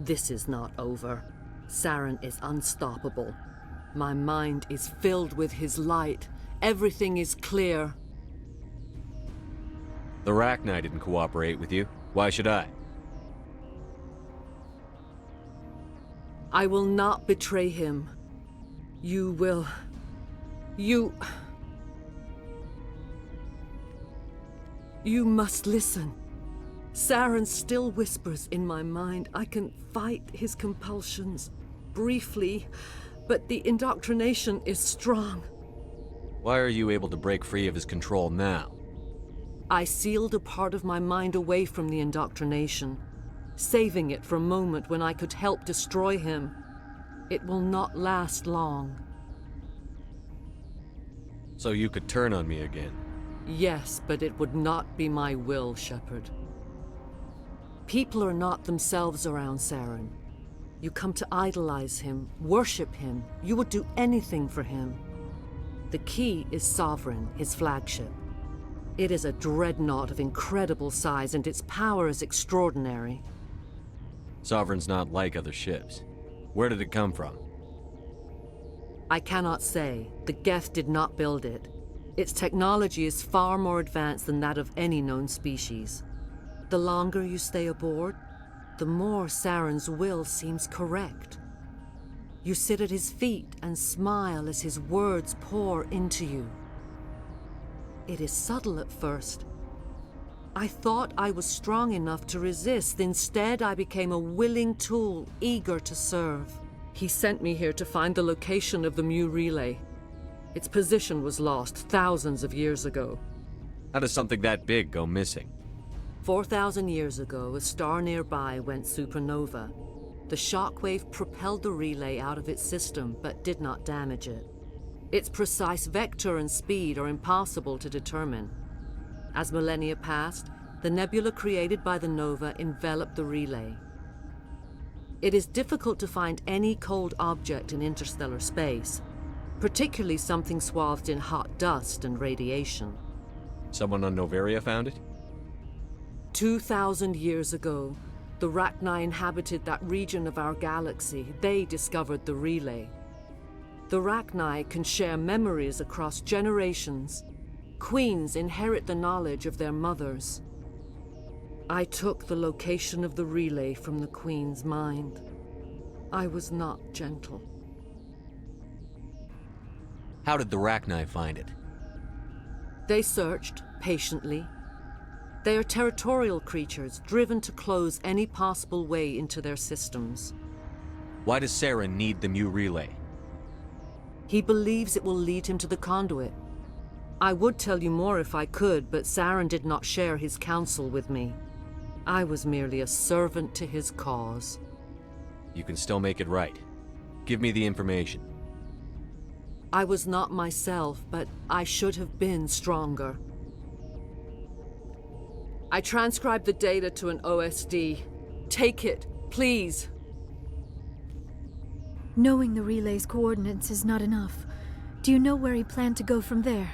This is not over. Saren is unstoppable. My mind is filled with his light. Everything is clear. The Rachni didn't cooperate with you. Why should I? I will not betray him. You will... You must listen. Saren still whispers in my mind. I can fight his compulsions, briefly, but the indoctrination is strong. Why are you able to break free of his control now? I sealed a part of my mind away from the indoctrination, saving it for a moment when I could help destroy him. It will not last long. So you could turn on me again? Yes, but it would not be my will, Shepard. People are not themselves around Saren. You come to idolize him, worship him. You would do anything for him. The key is Sovereign, his flagship. It is a dreadnought of incredible size, and its power is extraordinary. Sovereign's not like other ships. Where did it come from? I cannot say. The Geth did not build it. Its technology is far more advanced than that of any known species. The longer you stay aboard, the more Saren's will seems correct. You sit at his feet and smile as his words pour into you. It is subtle at first. I thought I was strong enough to resist. Instead, I became a willing tool, eager to serve. He sent me here to find the location of the Mu relay. Its position was lost thousands of years ago. How does something that big go missing? 4,000 years ago, a star nearby went supernova. The shockwave propelled the relay out of its system, but did not damage it. Its precise vector and speed are impossible to determine. As millennia passed, the nebula created by the nova enveloped the relay. It is difficult to find any cold object in interstellar space, particularly something swathed in hot dust and radiation. Someone on Noveria found it? 2,000 years ago, the Rachni inhabited that region of our galaxy. They discovered the relay. The Rachni can share memories across generations. Queens inherit the knowledge of their mothers. I took the location of the relay from the Queen's mind. I was not gentle. How did the Rachni find it? They searched, patiently. They are territorial creatures, driven to close any possible way into their systems. Why does Saren need the Mu relay? He believes it will lead him to the conduit. I would tell you more if I could, but Saren did not share his counsel with me. I was merely a servant to his cause. You can still make it right. Give me the information. I was not myself, but I should have been stronger. I transcribed the data to an OSD. Take it, please. Knowing the relay's coordinates is not enough. Do you know where he planned to go from there?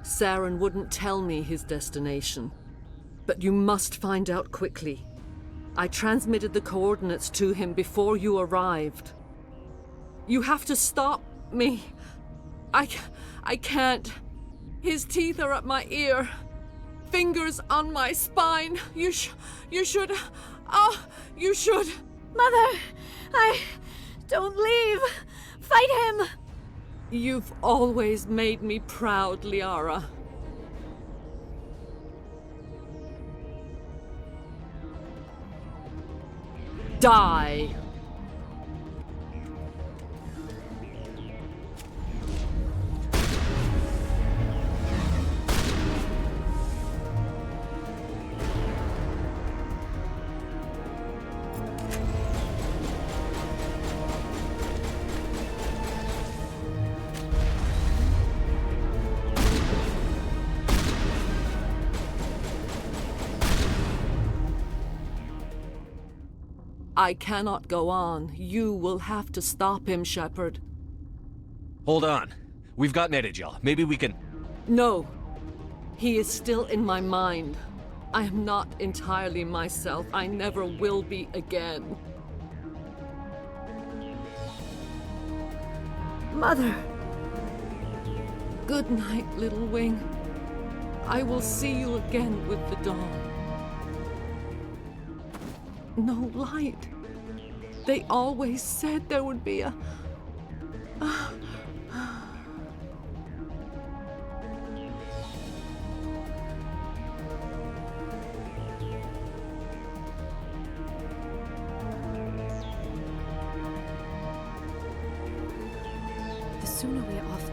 Saren wouldn't tell me his destination. But you must find out quickly. I transmitted the coordinates to him before you arrived. You have to stop me. I can't. His teeth are at my ear. Fingers on my spine. You should. You should. Mother! Don't leave! Fight him! You've always made me proud, Liara. Die! I cannot go on. You will have to stop him, Shepard. Hold on. We've got Netagel. Maybe we can... No. He is still in my mind. I am not entirely myself. I never will be again. Mother! Good night, little wing. I will see you again with the dawn. No light. They always said there would be a... The sooner we are off.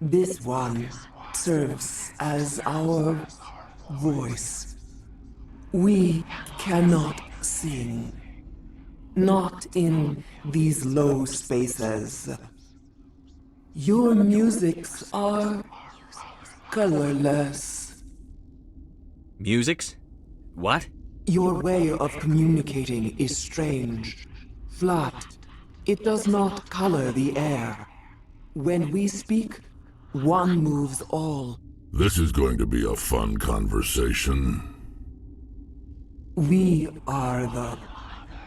This one serves as our voice. We cannot sing. Not in these low spaces. Your musics are colorless. Musics? What? Your way of communicating is strange. Flat. It does not color the air. When we speak, one moves all. This is going to be a fun conversation. We are the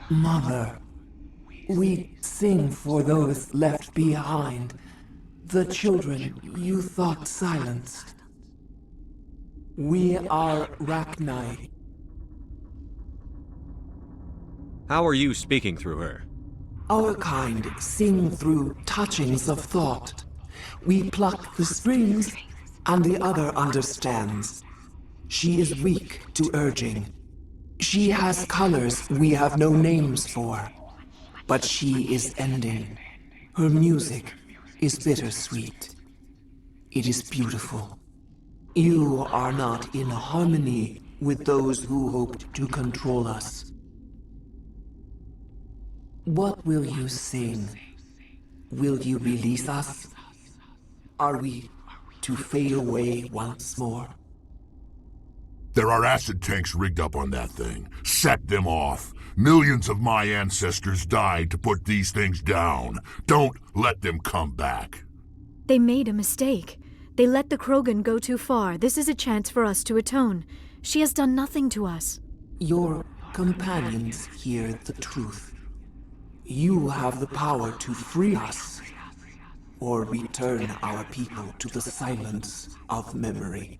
mother. We sing for those left behind. The children you thought silenced. We are Rachni. How are you speaking through her? Our kind sing through touchings of thought. We pluck the strings, and the other understands. She is weak to urging. She has colors we have no names for. But she is ending. Her music is bittersweet. It is beautiful. You are not in harmony with those who hoped to control us. What will you sing? Will you release us? Are we to fade away once more? There are acid tanks rigged up on that thing. Set them off. Millions of my ancestors died to put these things down. Don't let them come back. They made a mistake. They let the Krogan go too far. This is a chance for us to atone. She has done nothing to us. Your companions hear the truth. You have the power to free us, or return our people to the silence of memory.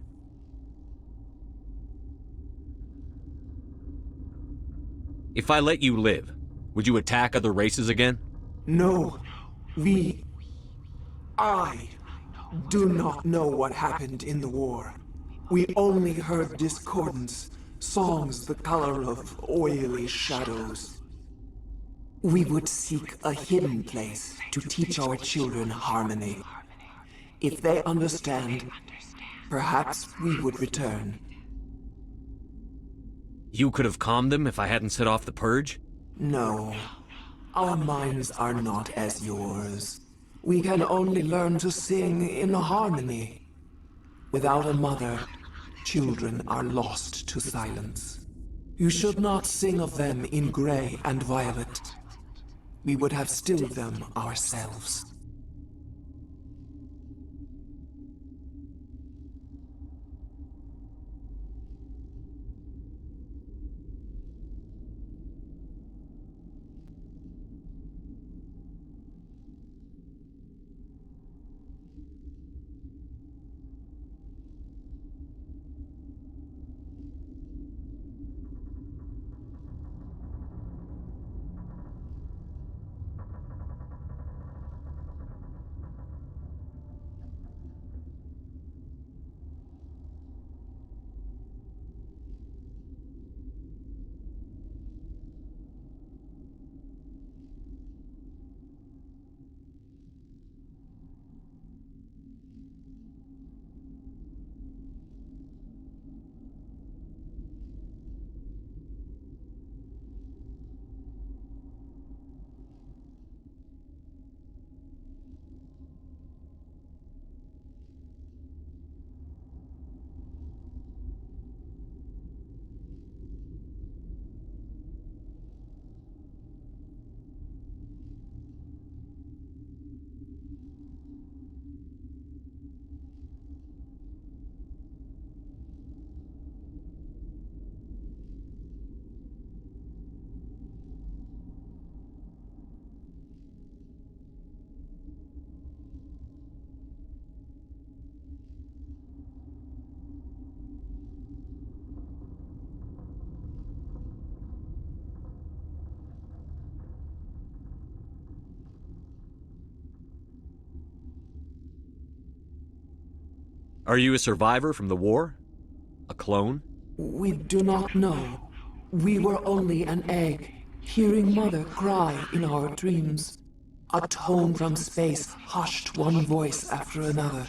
If I let you live, would you attack other races again? No, I do not know what happened in the war. We only heard discordance, songs the color of oily shadows. We would seek a hidden place to teach our children harmony. If they understand, perhaps we would return. You could have calmed them if I hadn't set off the purge? No. Our minds are not as yours. We can only learn to sing in harmony. Without a mother, children are lost to silence. You should not sing of them in gray and violet. We would have stilled them ourselves. Are you a survivor from the war? A clone? We do not know. We were only an egg, hearing Mother cry in our dreams. A tone from space hushed one voice after another.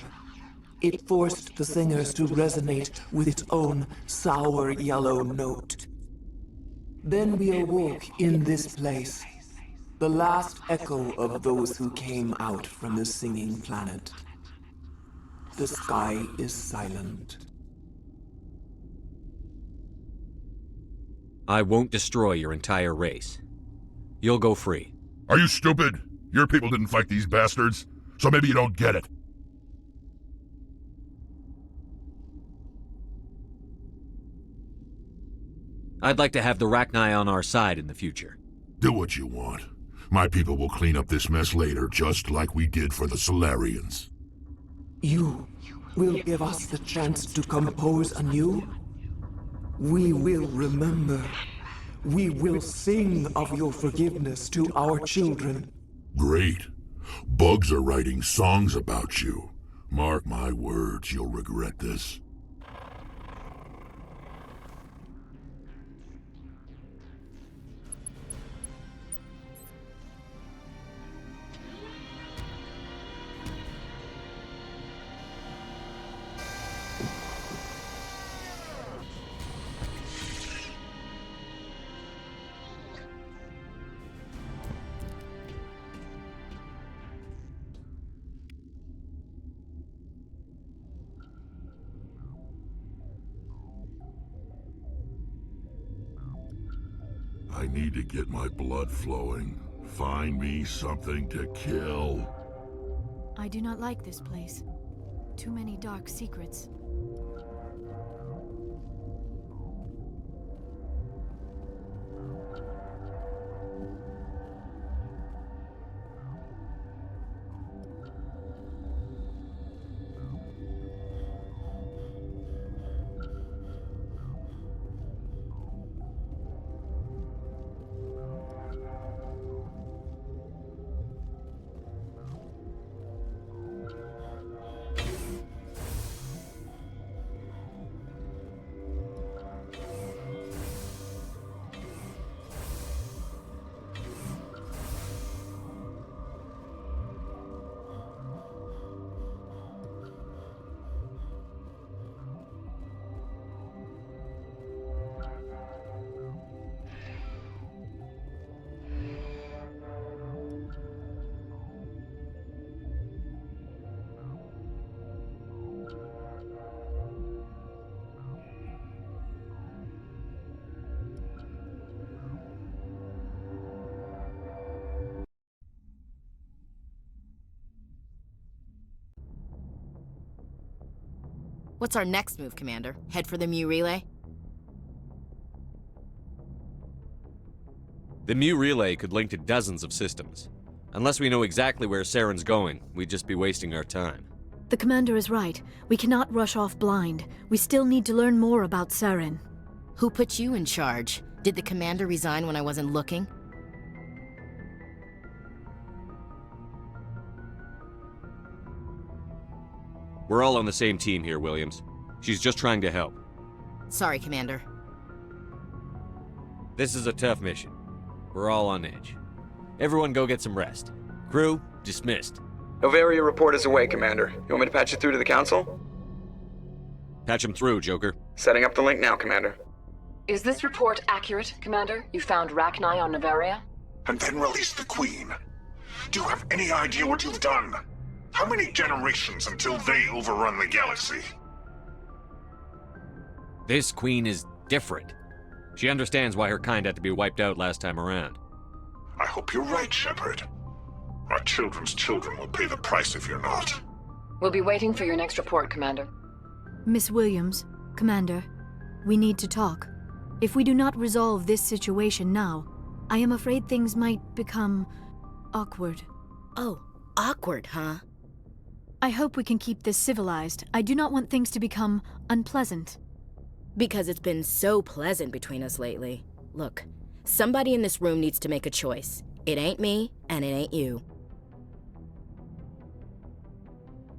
It forced the singers to resonate with its own sour yellow note. Then we awoke in this place, the last echo of those who came out from the singing planet. The sky is silent. I won't destroy your entire race. You'll go free. Are you stupid? Your people didn't fight these bastards, so maybe you don't get it. I'd like to have the Rachni on our side in the future. Do what you want. My people will clean up this mess later, just like we did for the Solarians. You will give us the chance to compose anew? We will remember. We will sing of your forgiveness to our children. Great. Bugs are writing songs about you. Mark my words, you'll regret this. I need to get my blood flowing. Find me something to kill. I do not like this place. Too many dark secrets. What's our next move, Commander? Head for the Mu Relay? The Mu Relay could link to dozens of systems. Unless we know exactly where Saren's going, we'd just be wasting our time. The commander is right. We cannot rush off blind. We still need to learn more about Saren. Who put you in charge? Did the commander resign when I wasn't looking? We're all on the same team here, Williams. She's just trying to help. Sorry, Commander. This is a tough mission. We're all on edge. Everyone go get some rest. Crew, dismissed. Novaria report is away, Commander. You want me to patch it through to the Council? Patch him through, Joker. Setting up the link now, Commander. Is this report accurate, Commander? You found Rachni on Novaria? And then released the Queen. Do you have any idea what you've done? How many generations until they overrun the galaxy? This Queen is different. She understands why her kind had to be wiped out last time around. I hope you're right, Shepard. Our children's children will pay the price if you're not. We'll be waiting for your next report, Commander. Miss Williams, Commander, we need to talk. If we do not resolve this situation now, I am afraid things might become awkward. Oh, awkward, huh? I hope we can keep this civilized. I do not want things to become unpleasant. Because it's been so pleasant between us lately. Look, somebody in this room needs to make a choice. It ain't me, and it ain't you.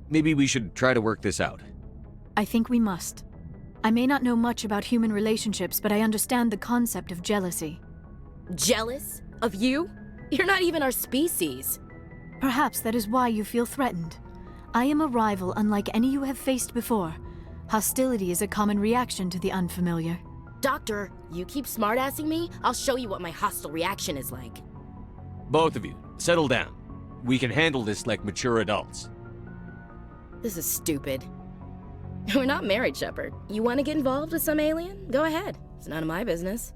Maybe we should try to work this out. I think we must. I may not know much about human relationships, but I understand the concept of jealousy. Jealous? Of you? You're not even our species. Perhaps that is why you feel threatened. I am a rival unlike any you have faced before. Hostility is a common reaction to the unfamiliar. Doctor, you keep smartassing me, I'll show you what my hostile reaction is like. Both of you, settle down. We can handle this like mature adults. This is stupid. We're not married, Shepard. You want to get involved with some alien? Go ahead. It's none of my business.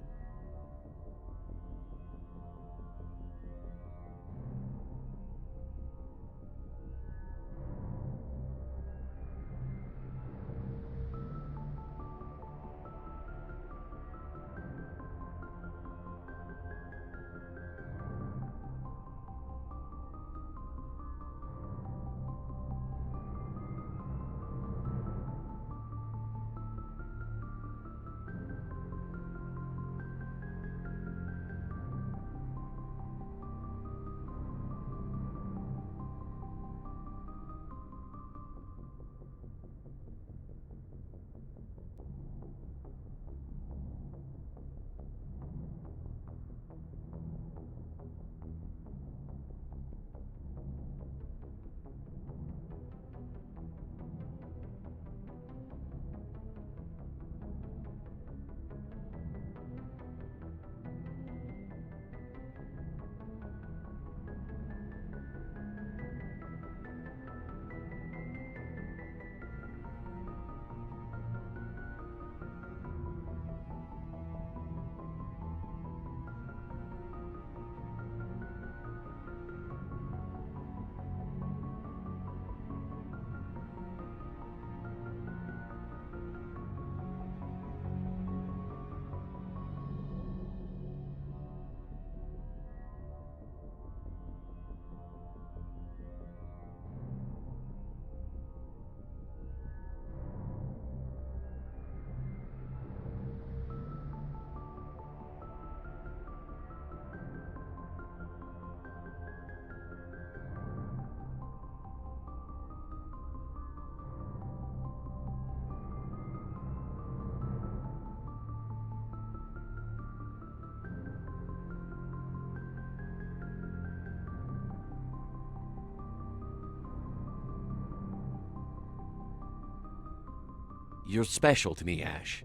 You're special to me, Ash.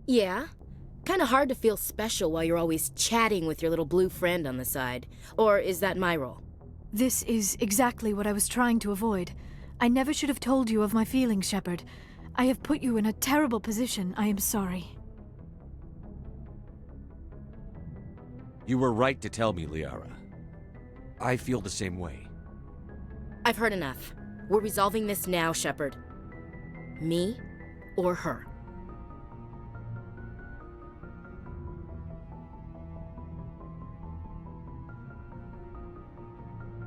Yeah? Kinda hard to feel special while you're always chatting with your little blue friend on the side. Or is that my role? This is exactly what I was trying to avoid. I never should have told you of my feelings, Shepard. I have put you in a terrible position. I am sorry. You were right to tell me, Liara. I feel the same way. I've heard enough. We're resolving this now, Shepard. Me or her.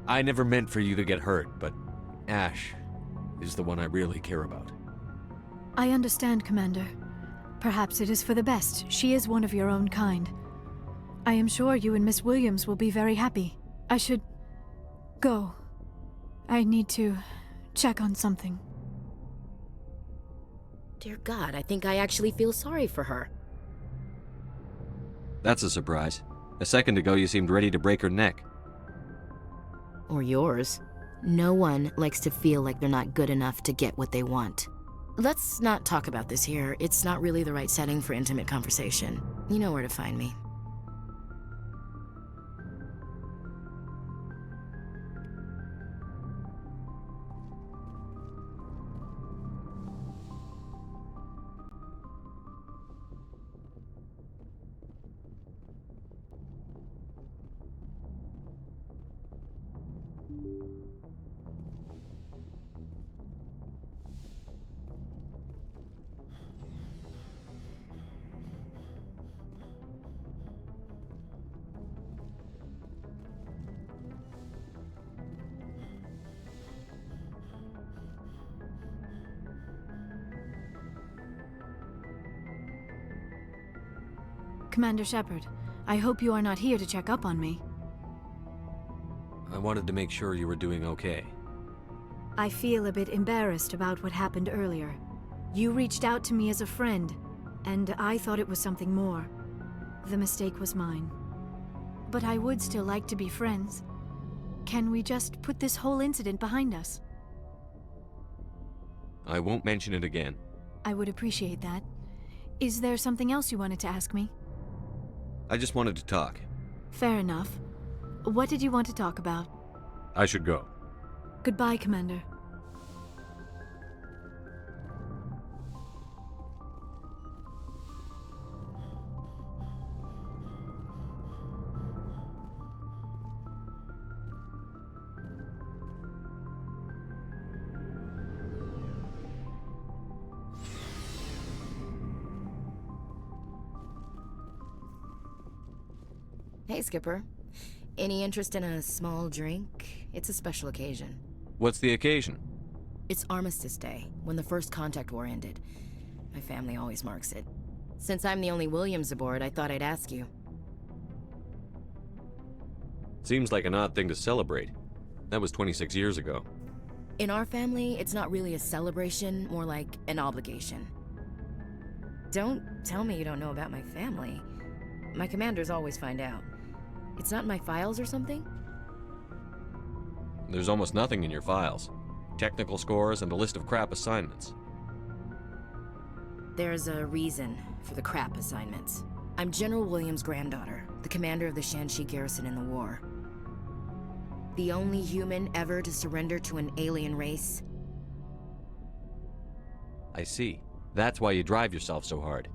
I never meant for you to get hurt, but Ash is the one I really care about. I understand, Commander. Perhaps it is for the best. She is one of your own kind. I am sure you and Miss Williams will be very happy. I should go. I need to check on something. Dear God, I think I actually feel sorry for her. That's a surprise. A second ago you seemed ready to break her neck. Or yours. No one likes to feel like they're not good enough to get what they want. Let's not talk about this here. It's not really the right setting for intimate conversation. You know where to find me. Commander Shepard, I hope you are not here to check up on me. I wanted to make sure you were doing okay. I feel a bit embarrassed about what happened earlier. You reached out to me as a friend, and I thought it was something more. The mistake was mine. But I would still like to be friends. Can we just put this whole incident behind us? I won't mention it again. I would appreciate that. Is there something else you wanted to ask me? I just wanted to talk. Fair enough. What did you want to talk about? I should go. Goodbye, Commander. Hey, Skipper. Any interest in a small drink? It's a special occasion. What's the occasion? It's Armistice Day, when the First Contact War ended. My family always marks it. Since I'm the only Williams aboard, I thought I'd ask you. Seems like an odd thing to celebrate. That was 26 years ago. In our family, it's not really a celebration, more like an obligation. Don't tell me you don't know about my family. My commanders always find out. It's not in my files or something? There's almost nothing in your files. Technical scores and a list of crap assignments. There's a reason for the crap assignments. I'm General Williams' granddaughter, the commander of the Shanxi garrison in the war. The only human ever to surrender to an alien race. I see. That's why you drive yourself so hard.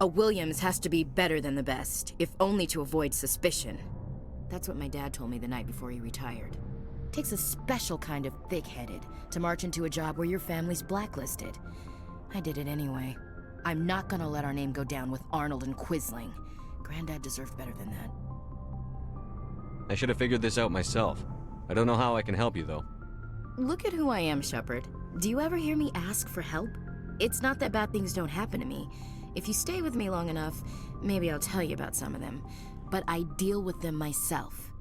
A Williams has to be better than the best, if only to avoid suspicion. That's what my dad told me the night before he retired. Takes a special kind of thick-headed to march into a job where your family's blacklisted. I did it anyway. I'm not gonna let our name go down with Arnold and Quisling. Granddad deserved better than that. I should have figured this out myself. I don't know how I can help you, though. Look at who I am, Shepard. Do you ever hear me ask for help? It's not that bad things don't happen to me. If you stay with me long enough, maybe I'll tell you about some of them. But I deal with them myself.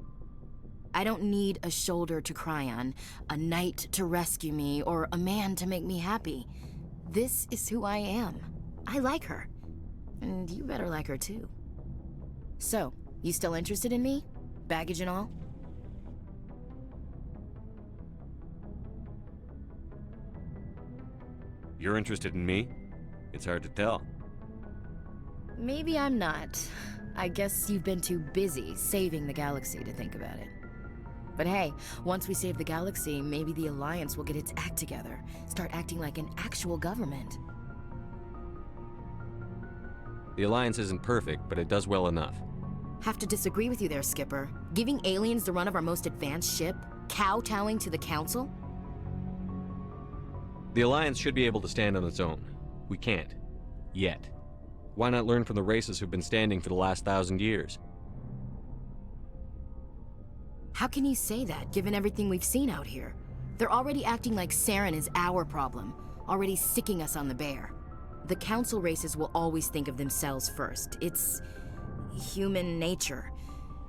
I don't need a shoulder to cry on, a knight to rescue me, or a man to make me happy. This is who I am. I like her. And you better like her too. So, you still interested in me? Baggage and all? You're interested in me? It's hard to tell. Maybe I'm not. I guess you've been too busy saving the galaxy to think about it. But hey, once we save the galaxy, maybe the Alliance will get its act together. Start acting like an actual government. The Alliance isn't perfect, but it does well enough. Have to disagree with you there, Skipper. Giving aliens the run of our most advanced ship? Kowtowing to the Council? The Alliance should be able to stand on its own. We can't. Yet. Why not learn from the races who've been standing for the last 1,000 years? How can you say that, given everything we've seen out here? They're already acting like Saren is our problem, already sicking us on the bear. The Council races will always think of themselves first. It's human nature.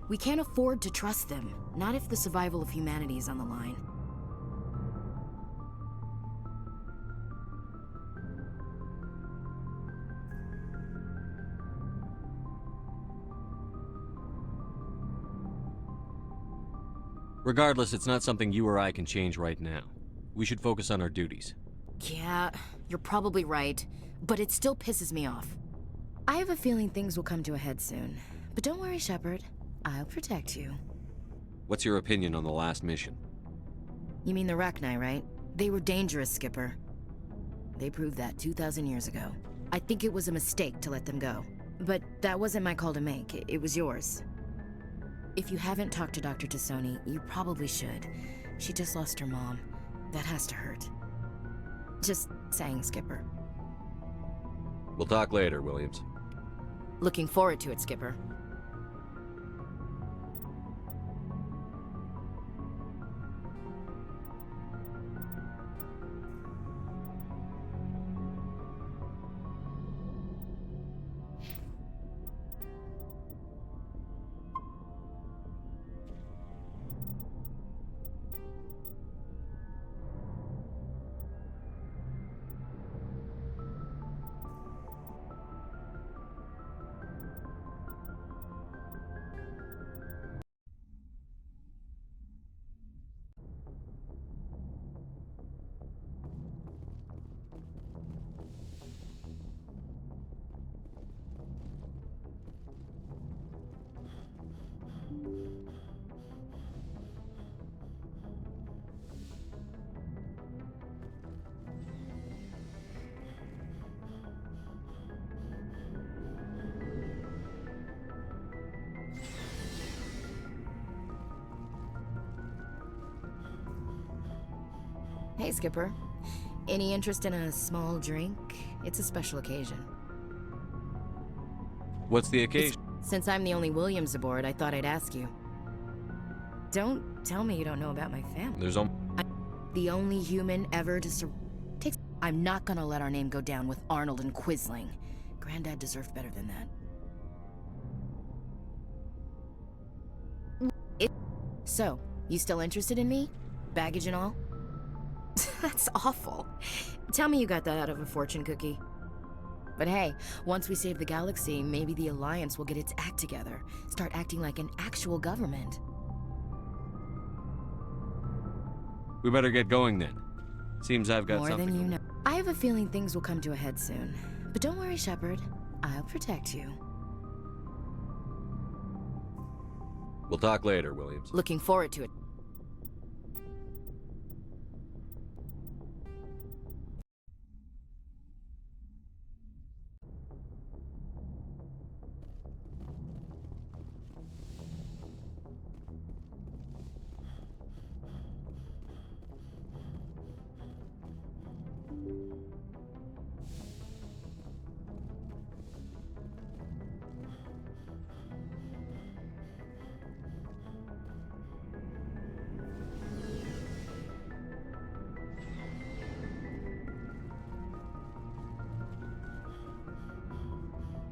We can't afford to trust them, not if the survival of humanity is on the line. Regardless, it's not something you or I can change right now. We should focus on our duties. Yeah, you're probably right, but it still pisses me off. I have a feeling things will come to a head soon. But don't worry, Shepard. I'll protect you. What's your opinion on the last mission? You mean the Rachni, right? They were dangerous, Skipper. They proved that 2,000 years ago. I think it was a mistake to let them go. But that wasn't my call to make. It was yours. If you haven't talked to Dr. Tassoni, you probably should. She just lost her mom. That has to hurt. Just saying, Skipper. We'll talk later, Williams. Looking forward to it, Skipper. Hey, Skipper. Any interest in a small drink? It's a special occasion. What's the occasion? Since I'm the only Williams aboard, I thought I'd ask you. Don't tell me you don't know about my family. There's I'm the only human ever to I'm not gonna let our name go down with Arnold and Quisling. Granddad deserved better than that. So, you still interested in me? Baggage and all? That's awful. Tell me you got that out of a fortune cookie. But hey, once we save the galaxy, maybe the Alliance will get its act together. Start acting like an actual government. We better get going then. Seems I've got More something. than you know. I have a feeling things will come to a head soon. But don't worry, Shepard. I'll protect you. We'll talk later, Williams. Looking forward to it.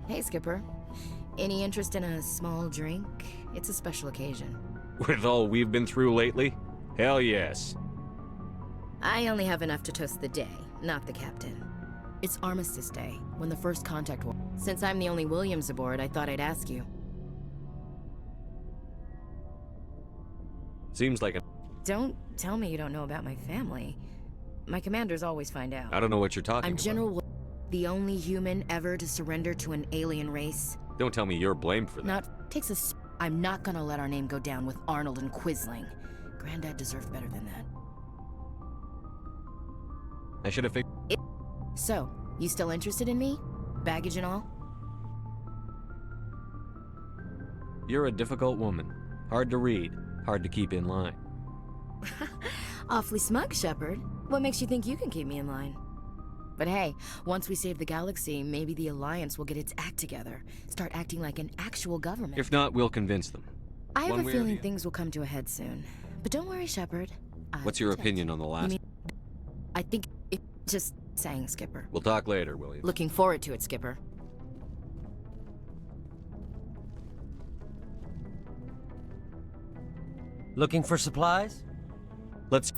Hey, Skipper. Any interest in a small drink? It's a special occasion. With all we've been through lately? Hell yes. I only have enough to toast the day, not the captain. It's Armistice Day, when the first contact war. Since I'm the only Williams aboard, I thought I'd ask you. Seems like a... Don't tell me you don't know about my family. My commanders always find out. I don't know what you're talking I'm about. General the only human ever to surrender to an alien race. Don't tell me you're blamed for that. Takes a... I'm not gonna let our name go down with Arnold and Quisling. Granddad deserved better than that. I should have figured... So, you still interested in me? Baggage and all? You're a difficult woman. Hard to read. Hard to keep in line. Awfully smug, Shepard. What makes you think you can keep me in line? But hey, once we save the galaxy, maybe the Alliance will get its act together. Start acting like an actual government. If not, we'll convince them. I have One a way or feeling the things will come to a head soon. But don't worry, Shepard. What's your opinion on the last... I think it's just saying, Skipper. We'll talk later, Williams. Looking forward to it, Skipper. Looking for supplies? Let's...